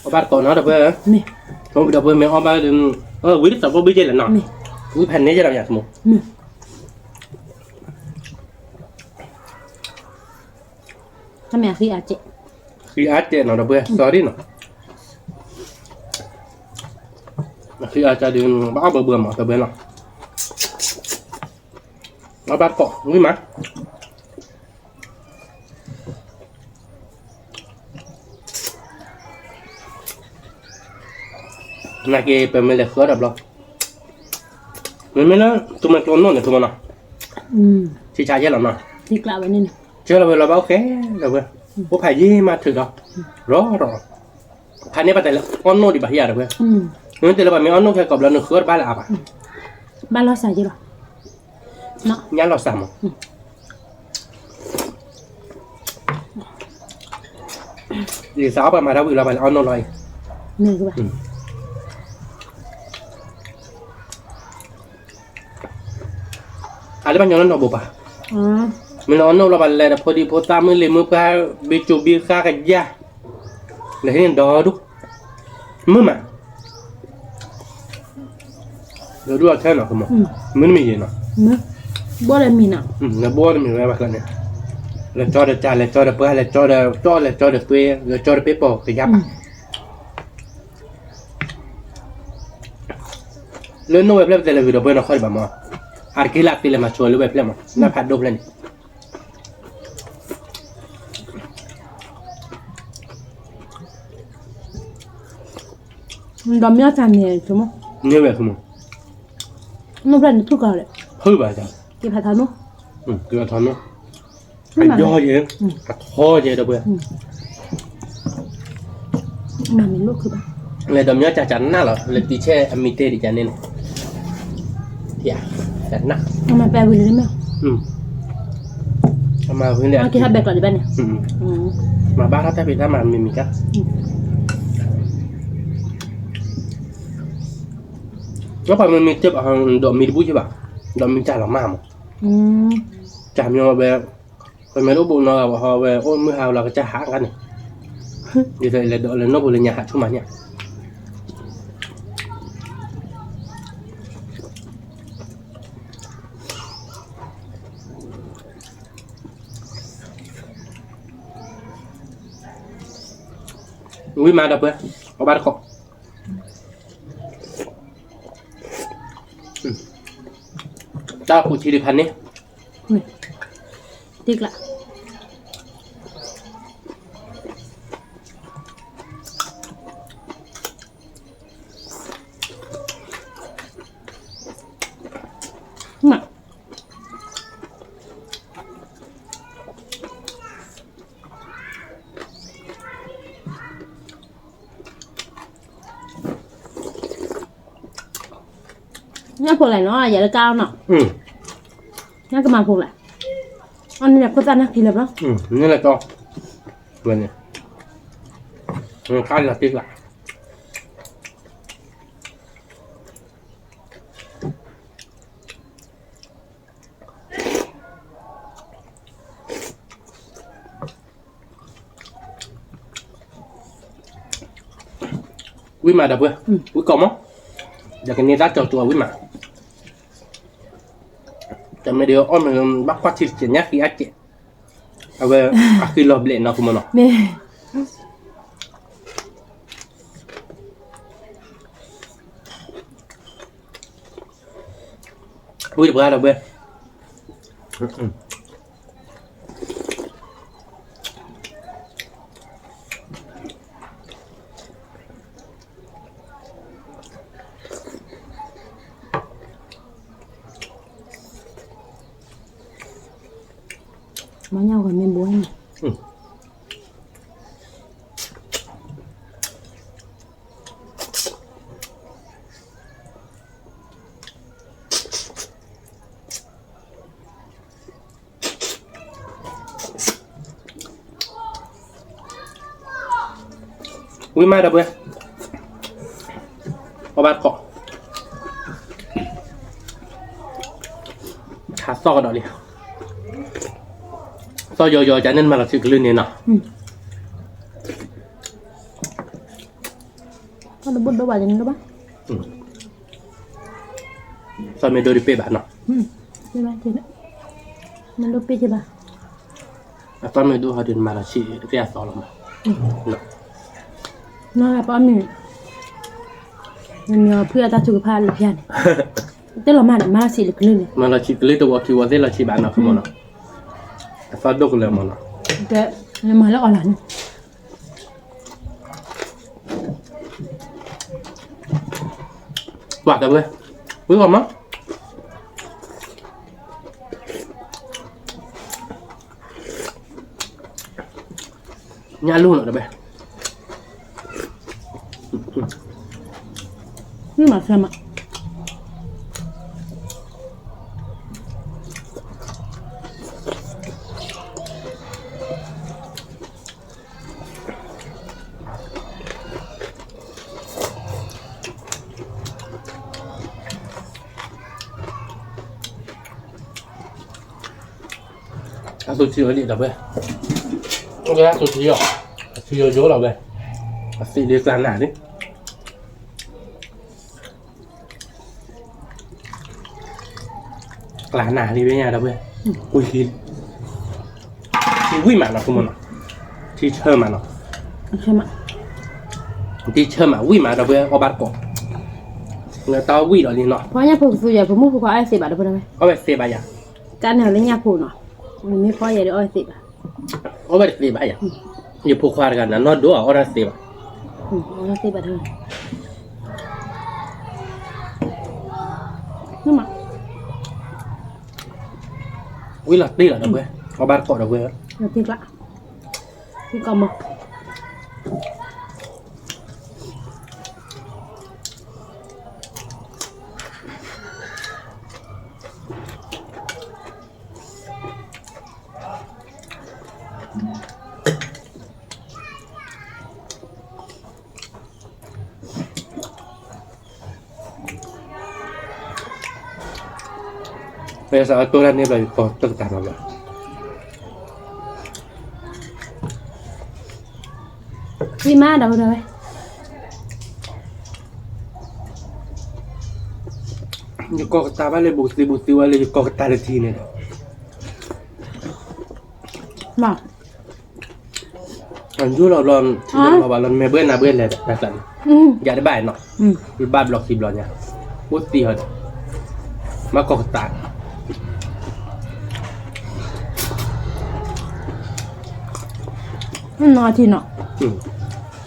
เอาบ้านก่อนเนาะเดี๋ยวเว้ย ไม่ ผมเดี๋ยวเว้ยไม่เอาบ้านวิ่งสับวิ่งเจริญเนาะ ไม่ วิ่งแผ่นนี้จะทำอย่างสมมุติ ไม่ถ้าแม่คืออาเจ คืออาร์ตเจเนาะเดี๋ยวเว้ย sorry เนาะคืออาจจะดึงบ้าเบื่อมาเดี๋ยวเว้ยเนาะเอาบ้านก่อนวิ่งมาNaki pemilih kau dah belum? Memang tu macam mana ni tu mana? Si cahaya lah mana? ที่กล่าวไว้นี่นะ Chưa là là bao khé rồi vậy. Bố phải gì mà thử đó. Rõ. Thay này bắt tay là con nô đi bảo hiểm rồi vậy. Nên thì là bảo mấy con nô phải cọp là nửa khứa ba là à? บ้านเราใส่จีหรอเนาะ Nhá lọt sầm. Di sao apa mà đâu bị là phải on rồi. เนื้อคือว่า Ada banyak orang nak buat. อ๋อ Mình on là phải là phô đi phô ta mới lên mới pa bị chụp bị xa cái da. Là thế đó đúng. Mưa mà. Rồi đua thế nào không? Mưa mì gì nào? เนื้อบ่ได้มีน่ะ Là bố mình phải bắt này. Là cho được trà, là cho được bữa, là cho được tuê, rồi cho được pepper cái giáp. Lớn nó web là video bên nó khỏi bà mà. Arkila pile mà chua web là mà. Nó phát đục lên. มันดำยาจานเนี่ยใช่มั้ย Như vậy không? นู่นเป็นทุกอย่างเลย Hư bà chả? เก็บผัดทานมั้ย Cứ thon nó. Phải do gì đó. Khó gì đâu bây. มันมีลูกคือแบบ Lại đầm nhớ chả chắn nào là lại tí che amite đi chả nên. Dạ, chắn nặng. เอามาแปลวิลได้ไหม Mà với lại เอากินทับแบกก่อนดีป่ะเนี่ย mà bác hát Việt Nam mà mình cắt. Nó phải mình tiếp độ mì bút chứ bà. Độ mình chả là mà. อืม Chả nhưng mà về phải mấy lúc bụng nó là họ về ôn mưa hào là cái chả hãng ăn này. Vì vậy là độ là nó vừa lên nhà hạ chung mà nhỉ. Ui mà đập vậy, có ba không? Tao cũng chỉ được hành đi. นี่ติ๊กละมาเนี่ยพวกอะไรเนาะอย่าละก้าวเนาะ น่าก็มาพวกแหละอันนี้แบบก็จะน่ากินแล้วเนาะ Như là to. Vừa này. Khai là tiếc lại. Quý mà đập vừa. Quý cổng á. Giờ cái này ra cho chùa quý mà.แต่ไม่เดียวอ้อนมันบักควัดที่เจียนยักษ์ที่อาเจเอาไว้อาคือรอบเล่นนะคุณมันเนาะ แม่ อุ้ยเดี๋ยวเบื่อเดี๋ยวเบื่อมาเน่ากับแม่บัวนี่ อุ้ยมาเดี๋ยวเบื่อเอาบัตรเกาะขาซอกกันหน่อยดิซอยอยๆจะเน้นมาละสิกลื่นเนี่ยเนาะ ก็ระบุดระบาดอย่างนี้หรือเปล่า ซอยเมโดริเป้แบบเนาะ ใช่ไหมใช่ไหมมันรูปปีใช่ป่ะ ซอยเมโดเขาเดินมาละสิเรียกซอลงมาเนาะ น่ารักป้ามีมันมีเพื่อตาสุขภาพหรือเพี้ยนแต่เรามาเนี่ยมาสิหรือคลื่นเลย มาละสิกลื่นตัวคิวว่าเดละสิแบบเนาะคุณมันเนาะซอยดกเลยมันเนาะ แต่มาแล้วอ่อนหลัน Quạt được rồi. Quý còn mất. Nhả luôn rồi đây. นี่หมาสมัคร สุดที่เราดีดับเบ้โอเคสุดที่อ่ะที่เยอะๆเราเบ้สีเดียวกันหนาดิกลาหนาดีไหมเนี่ยดับเบ้อุ้ยที่วิ่งมาเนาะคุณมันที่เชื่อมาเนาะ ใช่ไหม ที่เชื่อมาวิ่งมาดับเบ้เอาบัตรก่อนเงาตาวิ่งเราดีเนาะ เพราะเนี่ยผมสู้อย่าผมมุ่งเขาไอ้สิบบาทได้ไหม เอาไปเสียบายา จานเนี่ยเลี้ยงผูเนาะมันไม่พออย่าได้อ้อยสิบบาท เอาไปเสียบายาอย่าพูดควากันนะนอดดูเอาได้เสียบ อ้อยสิบบาทเท่านั้นนี่มา วิ่งหลักตีหรอดับเบ้เอาบัตรก่อนดับเบ้ เราทิ้งละทิ้งกำมือ Biasa aturan ni bagi kau tertanam lah. Đi má đâu rồi? Như kau kata balik bukti balik kau kata ada sini. Mà. Anju lah lon, bawa lon mebel nak bel lah datang. Jadi baik nak. Ibad blok si bloknya. Bukti ada. Mak kau kata. Nó thì nó.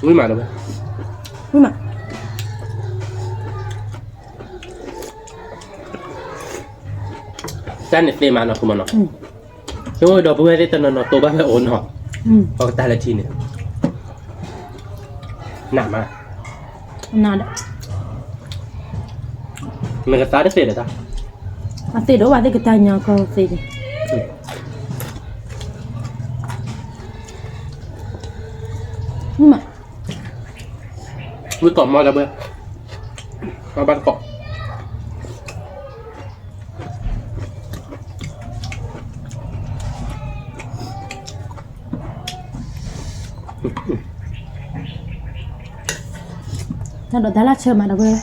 Vui mà đâu vậy? Vui mà. Tan ni mà nó không nó. Chúng tôi đọc bữa đây tao nó tô bác phải ổn họ. Có ta là chi nè. Nặng mà. Nào đấy. Mình có ta được tiền rồi ta? À tiền đó bạn cái tay nhỏ có gì đi. Nhưng mà Vui cỏ mò ra bữa. Có bắt cỏ. Sao đó ta là chờ mà đâu vậy?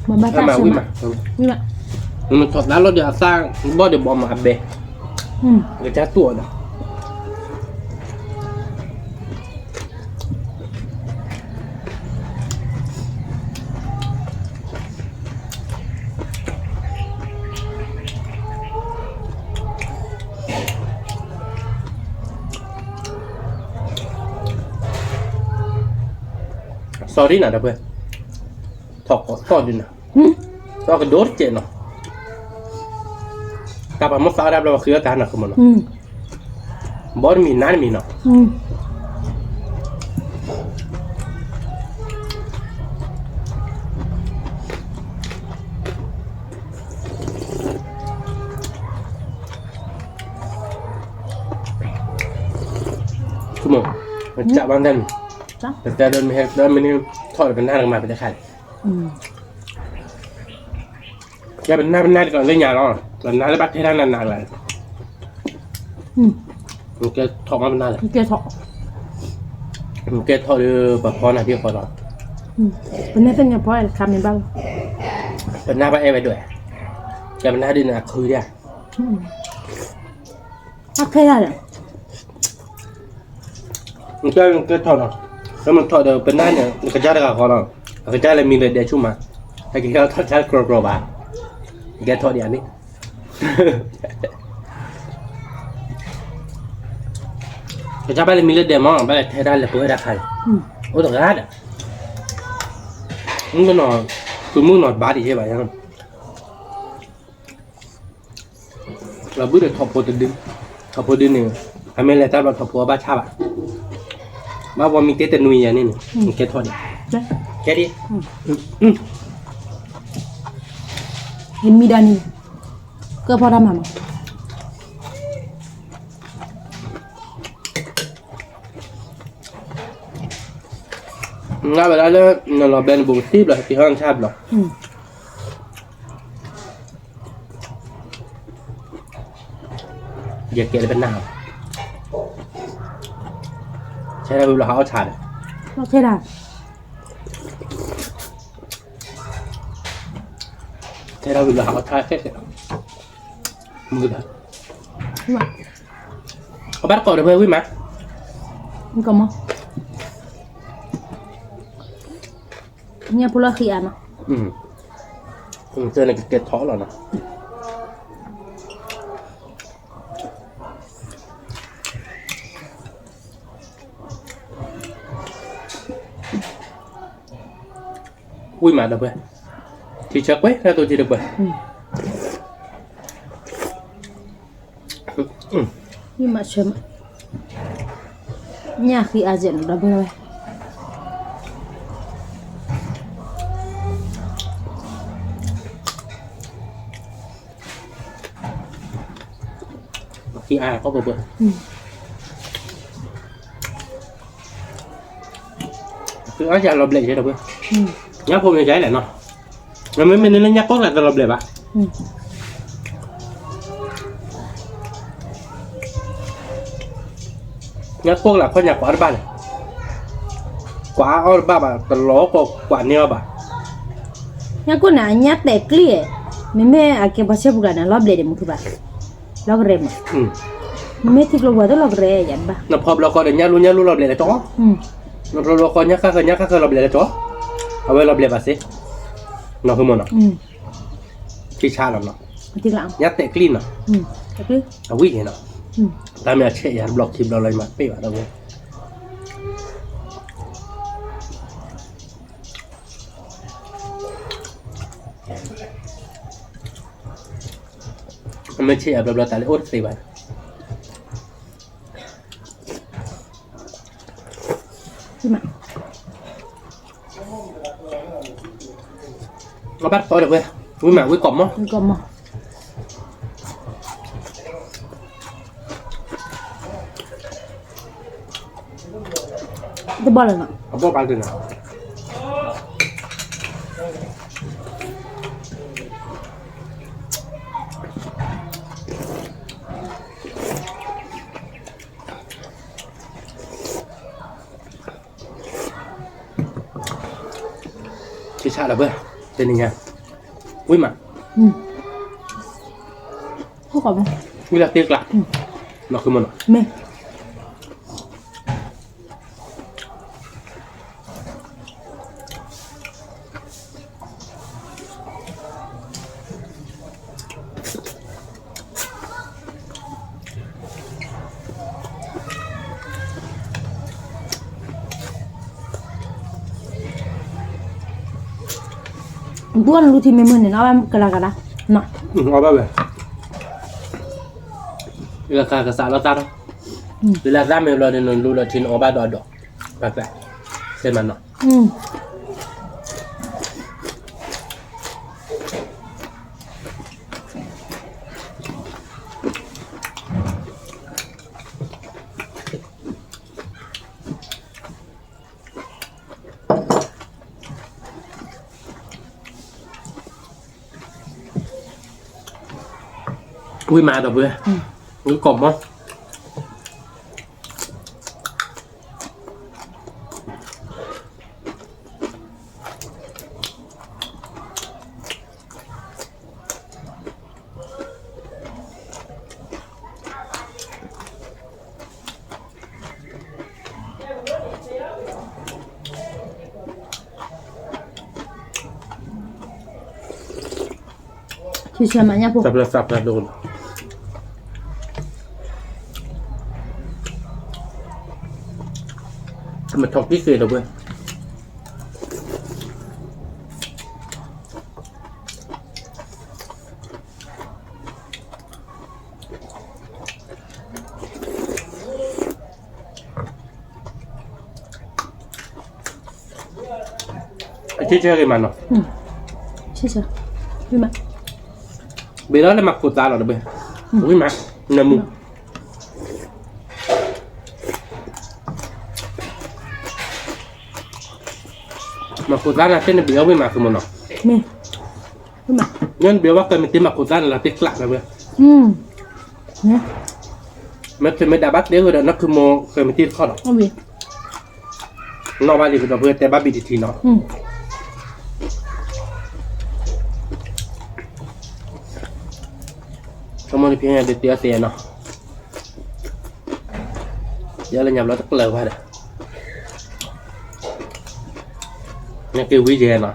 Mà ba ta chờ Vui mà. mà. Vui mà. Mình thọt đá lót để sang, bao để bỏ mà bè. Người cha tuổi đó. Sorry nè, đập ơi. Thọc có to đi nè. Cho cái đốt chết nó. Cặp ở mất sao đạp là khứa ta nè không mà nó. Bó mì nán mì nó. Come on. Mình chạm bằng thân.แต่เดินไม่นี่ทอดเป็นหน้าลงมาเป็นตะไคร่แกเป็นหน้าก่อนเล่นยาแล้วตอนหน้าแล้วบัดให้ทางนานๆเลยแกทอดมาเป็นหน้าเลย Kia thọ. แกทอดแบบพอหน้าพี่พอหรอ Bên đây tên nhà phó là cầm nhà bao. เป็นหน้าป้าเอไปด้วยแกเป็นหน้าดินนะคือเนี่ย À thế là. แกทอดหรอแล้วมันทอดเป็นหน้าเนี่ยกระจายกับเขาหรอกระจายเลยมีเลยเดียวชุ่มมาให้แกทอดชาติกรอบๆแกทอดอย่างนี้กระจายไปเลยมีเลยเดียวมั้งไปเลยเทได้เลยเพื่อได้ใครโอ้ตกร้านอ่ะมึงก็นอนคือมึงนอนบ้าดิใช่ไหมยังเราบื้อเดือดทอดโปรตีนหนึ่งทำให้อะไรตามเราทอดโปรบ้าชาบะบ้าว่ามีเตนุยอย่างนี้นี่แกทอดดิ Đấy. แกดิ Em mi đani. Cơ phó đam hả? งานเวลาเนี่ยเราเป็นบุกทีบเลยที่ห้องชาบหรอ อย่าเกะเลยเป็นหนาวใช่ไหมเราเอาชาเนี่ย เราใช่ได้ ใช่เราเอาชาแค่มือละ มา เอาบัตรก่อนเดี๋ยวเพื่อนวิ่งมา นี่ก็มั้งเนี่ยพวกเราขี้อ่ะเนาะ เจอในเกล็ดท้อหรอนะวิ่งมาเดี๋ยวเพื่อนที่เช็คไว้แล้วตัวที่เดี๋ยวเพื่อน นี่มาเชื่อมเนี่ยขี้อ่ะเจ็บดับเบิลเลย khi ai có bữa cứ nói ra lộp lệ vậy đâu bữa nhắc hôm nay trái lại nó mấy mình nó nhắc cốt là lộp lệ bạn nhắc cốt là con nhạc quả ba này quả ba bà tần ló có quả neo bà เนี่ยกูน่ะเนี่ยแต่เกลี้ยไม่แม่อาเก็บภาษาบุกนะรอบเลยเดี๋ยวมึงคือบ้าล็อกเรมไม่ที่กลัวตัวล็อกเรยันบ้า nó phập nó có được nhá luôn lộp lệ là chó nó có nhắc các lộp lệ là chóเอาไว้ลบเลียบอ่ะสิน้องคือมันอ่ะที่ชาแล้วเนาะ ที่หลัง ยัดเตะกลิ้นเนาะ ตะกี้ เอาวิ่งเนาะตามเนี่ยเชี่ยบล็อกทีมเราเลยมาเป๊ะอ่ะเราเว้ยมันไม่เชี่ยเราแต่เลยอดสิบ้านที่มา เราbắt tối được vậy, vui mà vui cọm á. นี่ก็มาจะบอกเลยเนาะ Không có bao tiền nào. Chị sao là bữa, tên này nha, vui mà, พูดก่อนไหม vui là tiếc lắm, nó không muốn. แม่ buồn lu thì mình mượn để nó ăn cái là nọ Ngon bao vậy? Là cả xã nó ta đâu? Là ra mình rồi thì lu là chín ở ba đỏ đỏ, bạc bạc, xem mà nó. อุ้ยมาดอกเบื่ออุ้ยกลมมั้งคือเชื่อมันเนี่ยพวก สับโดนมันทองที่เกยดอกเบื่อไอ้ที่เชื่อกันมันเนาะ ใช่ดูมา bây đó là mặc của ta rồi đó bây ui mà nằm mù mặc của ta là tên là béo với mặc của mình nó แม่ดูมา nên béo bác cần mình tìm mặc của ta là tiếc lạ rồi bây เนี่ย ไม่ได้บักเดียวเลยนักคือโมเคยมาตีข้อหรอก เอาวิ นอกบ้านดีเป็นเพื่อนแต่บ้านบิดทีเนาะก็มันเพียงเดียวเตียเนาะเดี๋ยวเราหยับเราตะเกียบไว้เด้อนี่คือวิจัยเนาะ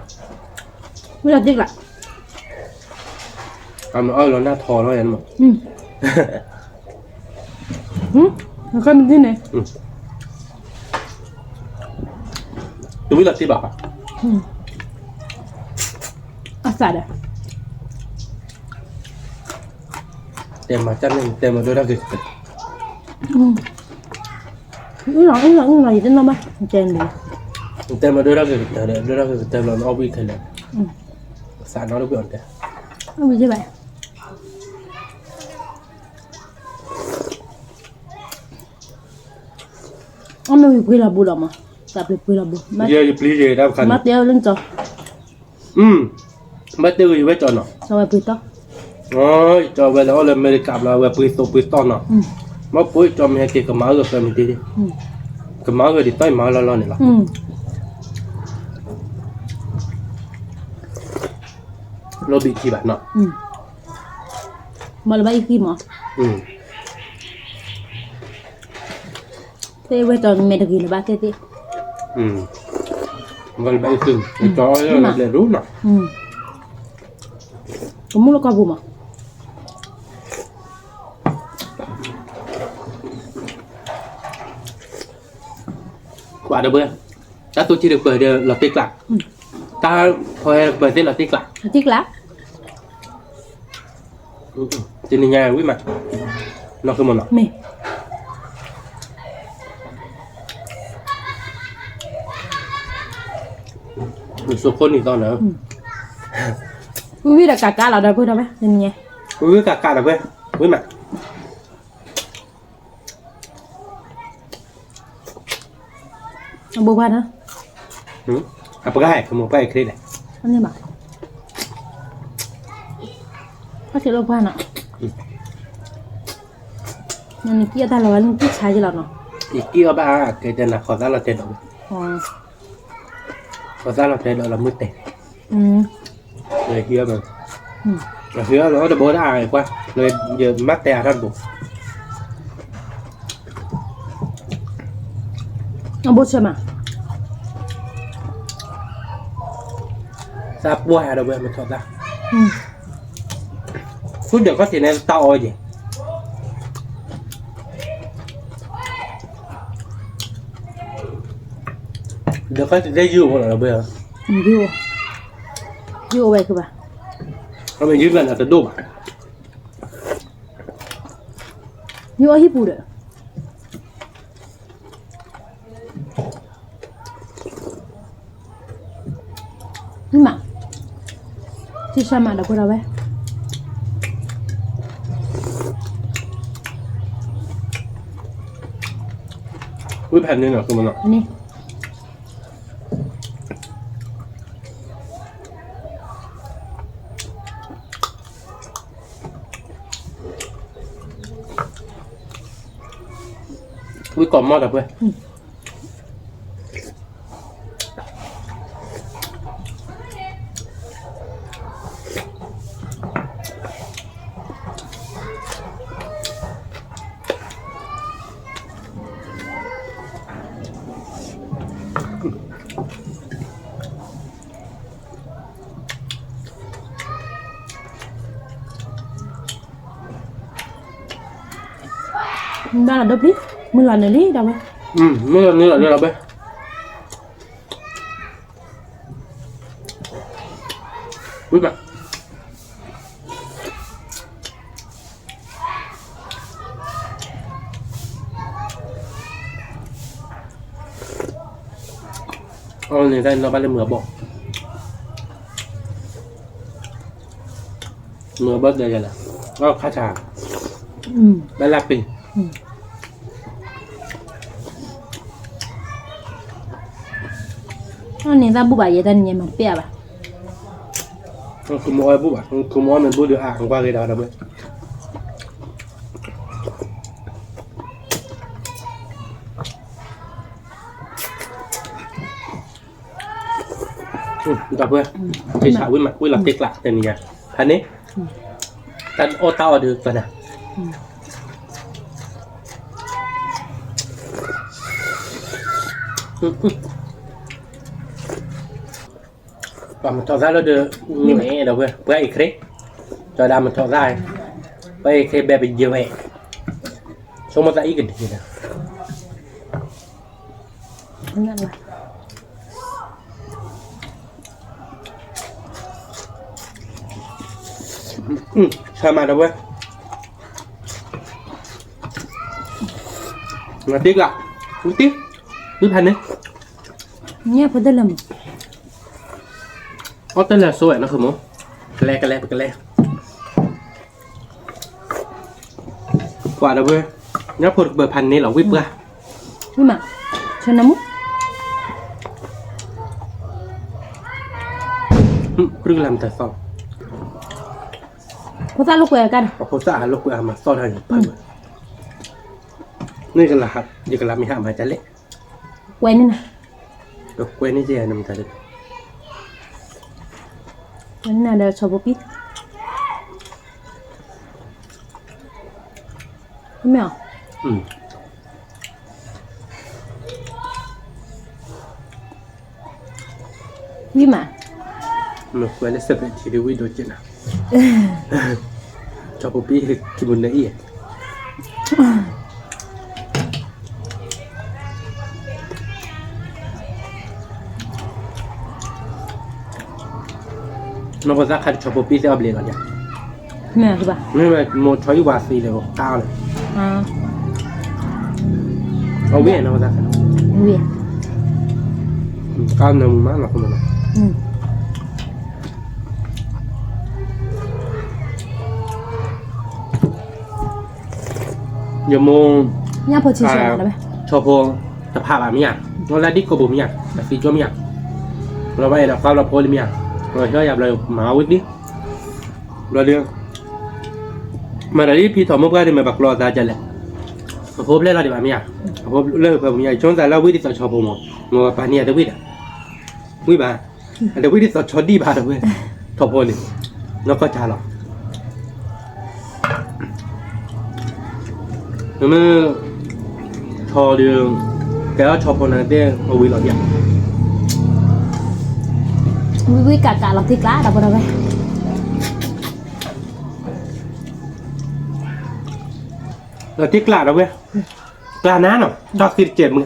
เวลาติ๊กละ เอามาเราหน้าทอแล้วยันหมด แล้วก็มันที่ไหน ดูวิลักที่บอกอ่ะ อาสาดอ่ะ เต็มมาจันนึงเต็มมาด้วยนักศึกษา อื้อหลังอยู่ที่นั่นมั้ยเจนดี เต็มมาด้วยนักศึกษาเลยด้วยนักศึกษาเต็มเราเอาวิเคราะห์เลยสารน้อยลูกอ่อนเด้อ เอาวิใช่ไหมเอาไม่วิปลาบูหรอมาแต่วิปลาบู เยอะพลีเยอะได้กัน มาเตี้ยวเล่นจอ ไม่เตี้ยวอยู่ไว้จอนเนาะ สวัสดีต่อ อ๋อจอเวลาเราอเมริกาเราเวลาปุยโตเนาะมาปุยจอมีอะไรกับมาเกิดเป็นมิตรดิกับมาเกิดที่ต้อยมาเราเนี่ยล่ะเราบิดที่แบบเนาะ มาเลยไปอีกทีมั้งเต้ไว้จอมีตะกี้นะบ้าเต้ มันไปซึ่งจอเราเลยรู้เนาะ ก็มุ้งแล้วก็บุ๋มอ่ะ กว่าเด้อเบื่อถ้าตัวที่เด็กเปิดเดี๋ยวเราติ๊กหลักถ้าพอเปิดเสร็จเราติ๊กหลัก ติ๊กละ จะนี่ไงวิ่งมาเราคือมันเนาะ ไม่ หรือสุขคนอีกตอนเนาะ วิธีการเราได้พูดได้ไหมเป็นไง วิ่งกาดเพื่อนวิ่งมา บัวพันนะ apa cái không phải cái này อันนี้บ่ก็เสียบัวพันอ่ะนั่นนี่กี้ตาเราเล่นกี้ชายจีเราเนาะ อีกกี่บ้าcái tên là khó ra là tên đó อ๋อ khó ra là tên đó là mứt tệ rồi kia mà rồi kia nó đã bố đã ai qua rồi giờ mắc tè thân bụng เอาบัวใช่ไหม ra bùa đâu bây mình thoát ra phút được có thể này to gì được có thể dây dưa hoặc là bây giờ ยูเอาไว้คือป่ะ nó mình dưới gần là tận đô mà ยูเอาฮิปูเด้อนี่มาที่ชามาเดี๋ยวพูดเอาไว้ với phần này là không nó อันนี้ với còn mót được vậy đó là đớp lít mưa lần này lít đâu vậy mới nữa là bây với bạn này đây nó bay lên mưa bỏ mưa bớt đây là nó khá chả bay lạc bình อันนี้ถ้าบุบใบยันเนี่ยมันเปียป่ะ คือมอยบุบอ่ะคือมอยมันบุเดืออ่างกว่าเลยดาวดับเบิ้ล ต่อเพื่อที่ฉาวิ่งมาวิ่งหลับติ๊กละแต่นี่ไงพันนี้แต่โอเต้าดูก่อนนะก่อนมันทอดได้เราเดือนี่ไหมเราเพื่ออีกครั้งจอดามันทอดได้ไปเคแบบเป็นเยอะแยะชมมาได้อีกกันทีนะ นั่นแหละ ใช่มาแล้วเว้ยมาติ๊กละอุ๊ยติ๊กนี่พันนึง เนี่ยพอได้ล อ๋อแต่ละสวยนะคือมั้งกันแลกว่าแล้วเว้ยงั้นพอเบอร์พันนี้เราวิบละ ำนี่มาชนะมุก เรื่องลำแต่ซอง พอตาลูกแหวกัน เอาโคซ่าลูกเอามาซ่อนให้พันนี่กันละครับยี่กันละมีห้ามาจะเละ แหวนนี่นะ ดอกกล้วยนี่จะนำจะเละ วันนี้เดี๋ยวชอบปิ๊ดไม่เอา วิมา มันกล้วยเล็กสักทีเดียววิโดจินะชอบปีกิบุนละเอียดน้องก็จะขัดชอบปีเสียบเลยกันเนี่ย ไม่เอาคือปะ ไม่ไม่โมชอยวาซีเลยก้าวเลย อ่า เอาเวียนน้องก็จะขัด เวีย ก้าวหนึ่งมากหรอกคุณน้อง อย่ามอง เนี่ยพอชิชแล้วไหม ชอบพงสภาพแบบนี้เราละดิโกบุมีอ่ะแต่ฟีจ้ามีอ่ะเราไปเราเข้าเราโพลิมีอ่ะเราเชื่ออย่างเราหมาวิกดิเราเรื่องมาได้พี่ถอดมุกได้ดิมาบักรอตาจันเลยพบเล่นเราดิแบบนี้อ่ะพบเลิกแบบนี้ช่วงแต่เราวิดิสชอบพงมัวปานีอ่ะเดวิดอ่ะวิบาเดวิดสชอดีบาร์เว้ยถอดโพลิแล้วก็ชาหรอกมันชอเรื่องแกก็ชอบคนนั้นเต้เอาวิหลอดอย่าง วิกากาลับที่กล้าดับอะไรไหม เราที่กล้าเราเว้ยกล้าน้าเนาะชอบคิดเจ็บมึง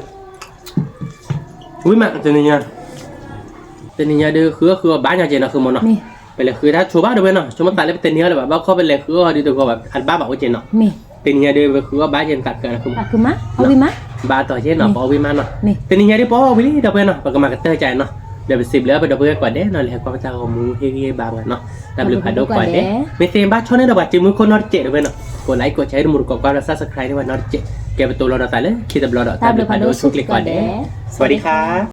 วิมาเจนี่เนี่ยเดือคือบ้านอย่างเจนเนาะคือมันเนาะ นี่ ไปเลยคือถ้าชัวบ้านเดือเนาะชัวมันตัดเลยเป็นเนื้อเลยแบบว่าเขาเป็นเลยคือดีตัวแบบอันบ้าบอกว่าเจนเนาะ นี่ เป็นเนี่ยเดือคือบ้านเจนตัดกันนะคือ คือมะเอาวิมะ บ้านต่อเจนเนาะพอวิมาเนาะ นี่ เป็นเนี่ยที่พอวิลี่เดือเนาะปากมากระเตยใจเนาะเดี๋ยวไป10แล้วไปเดือก่อนเด้เนาะเลยความตาของมึงเฮ้ยบางเนาะแต่เดือผ่านก่อนเด้ไม่เต็มบ้านชนเนี่ยเราบัดจิมือคนนอตเจเดือเนาะกดไลค์กดแชร์ดูมือกดกดแล้วซับสไครต์ด้วยว่านอตเจแกเป็นตัวเราตายเลยคิดแต่เราตายเดือผ่านโดนชุกเล็กก่อนเด้สวัสดีครับ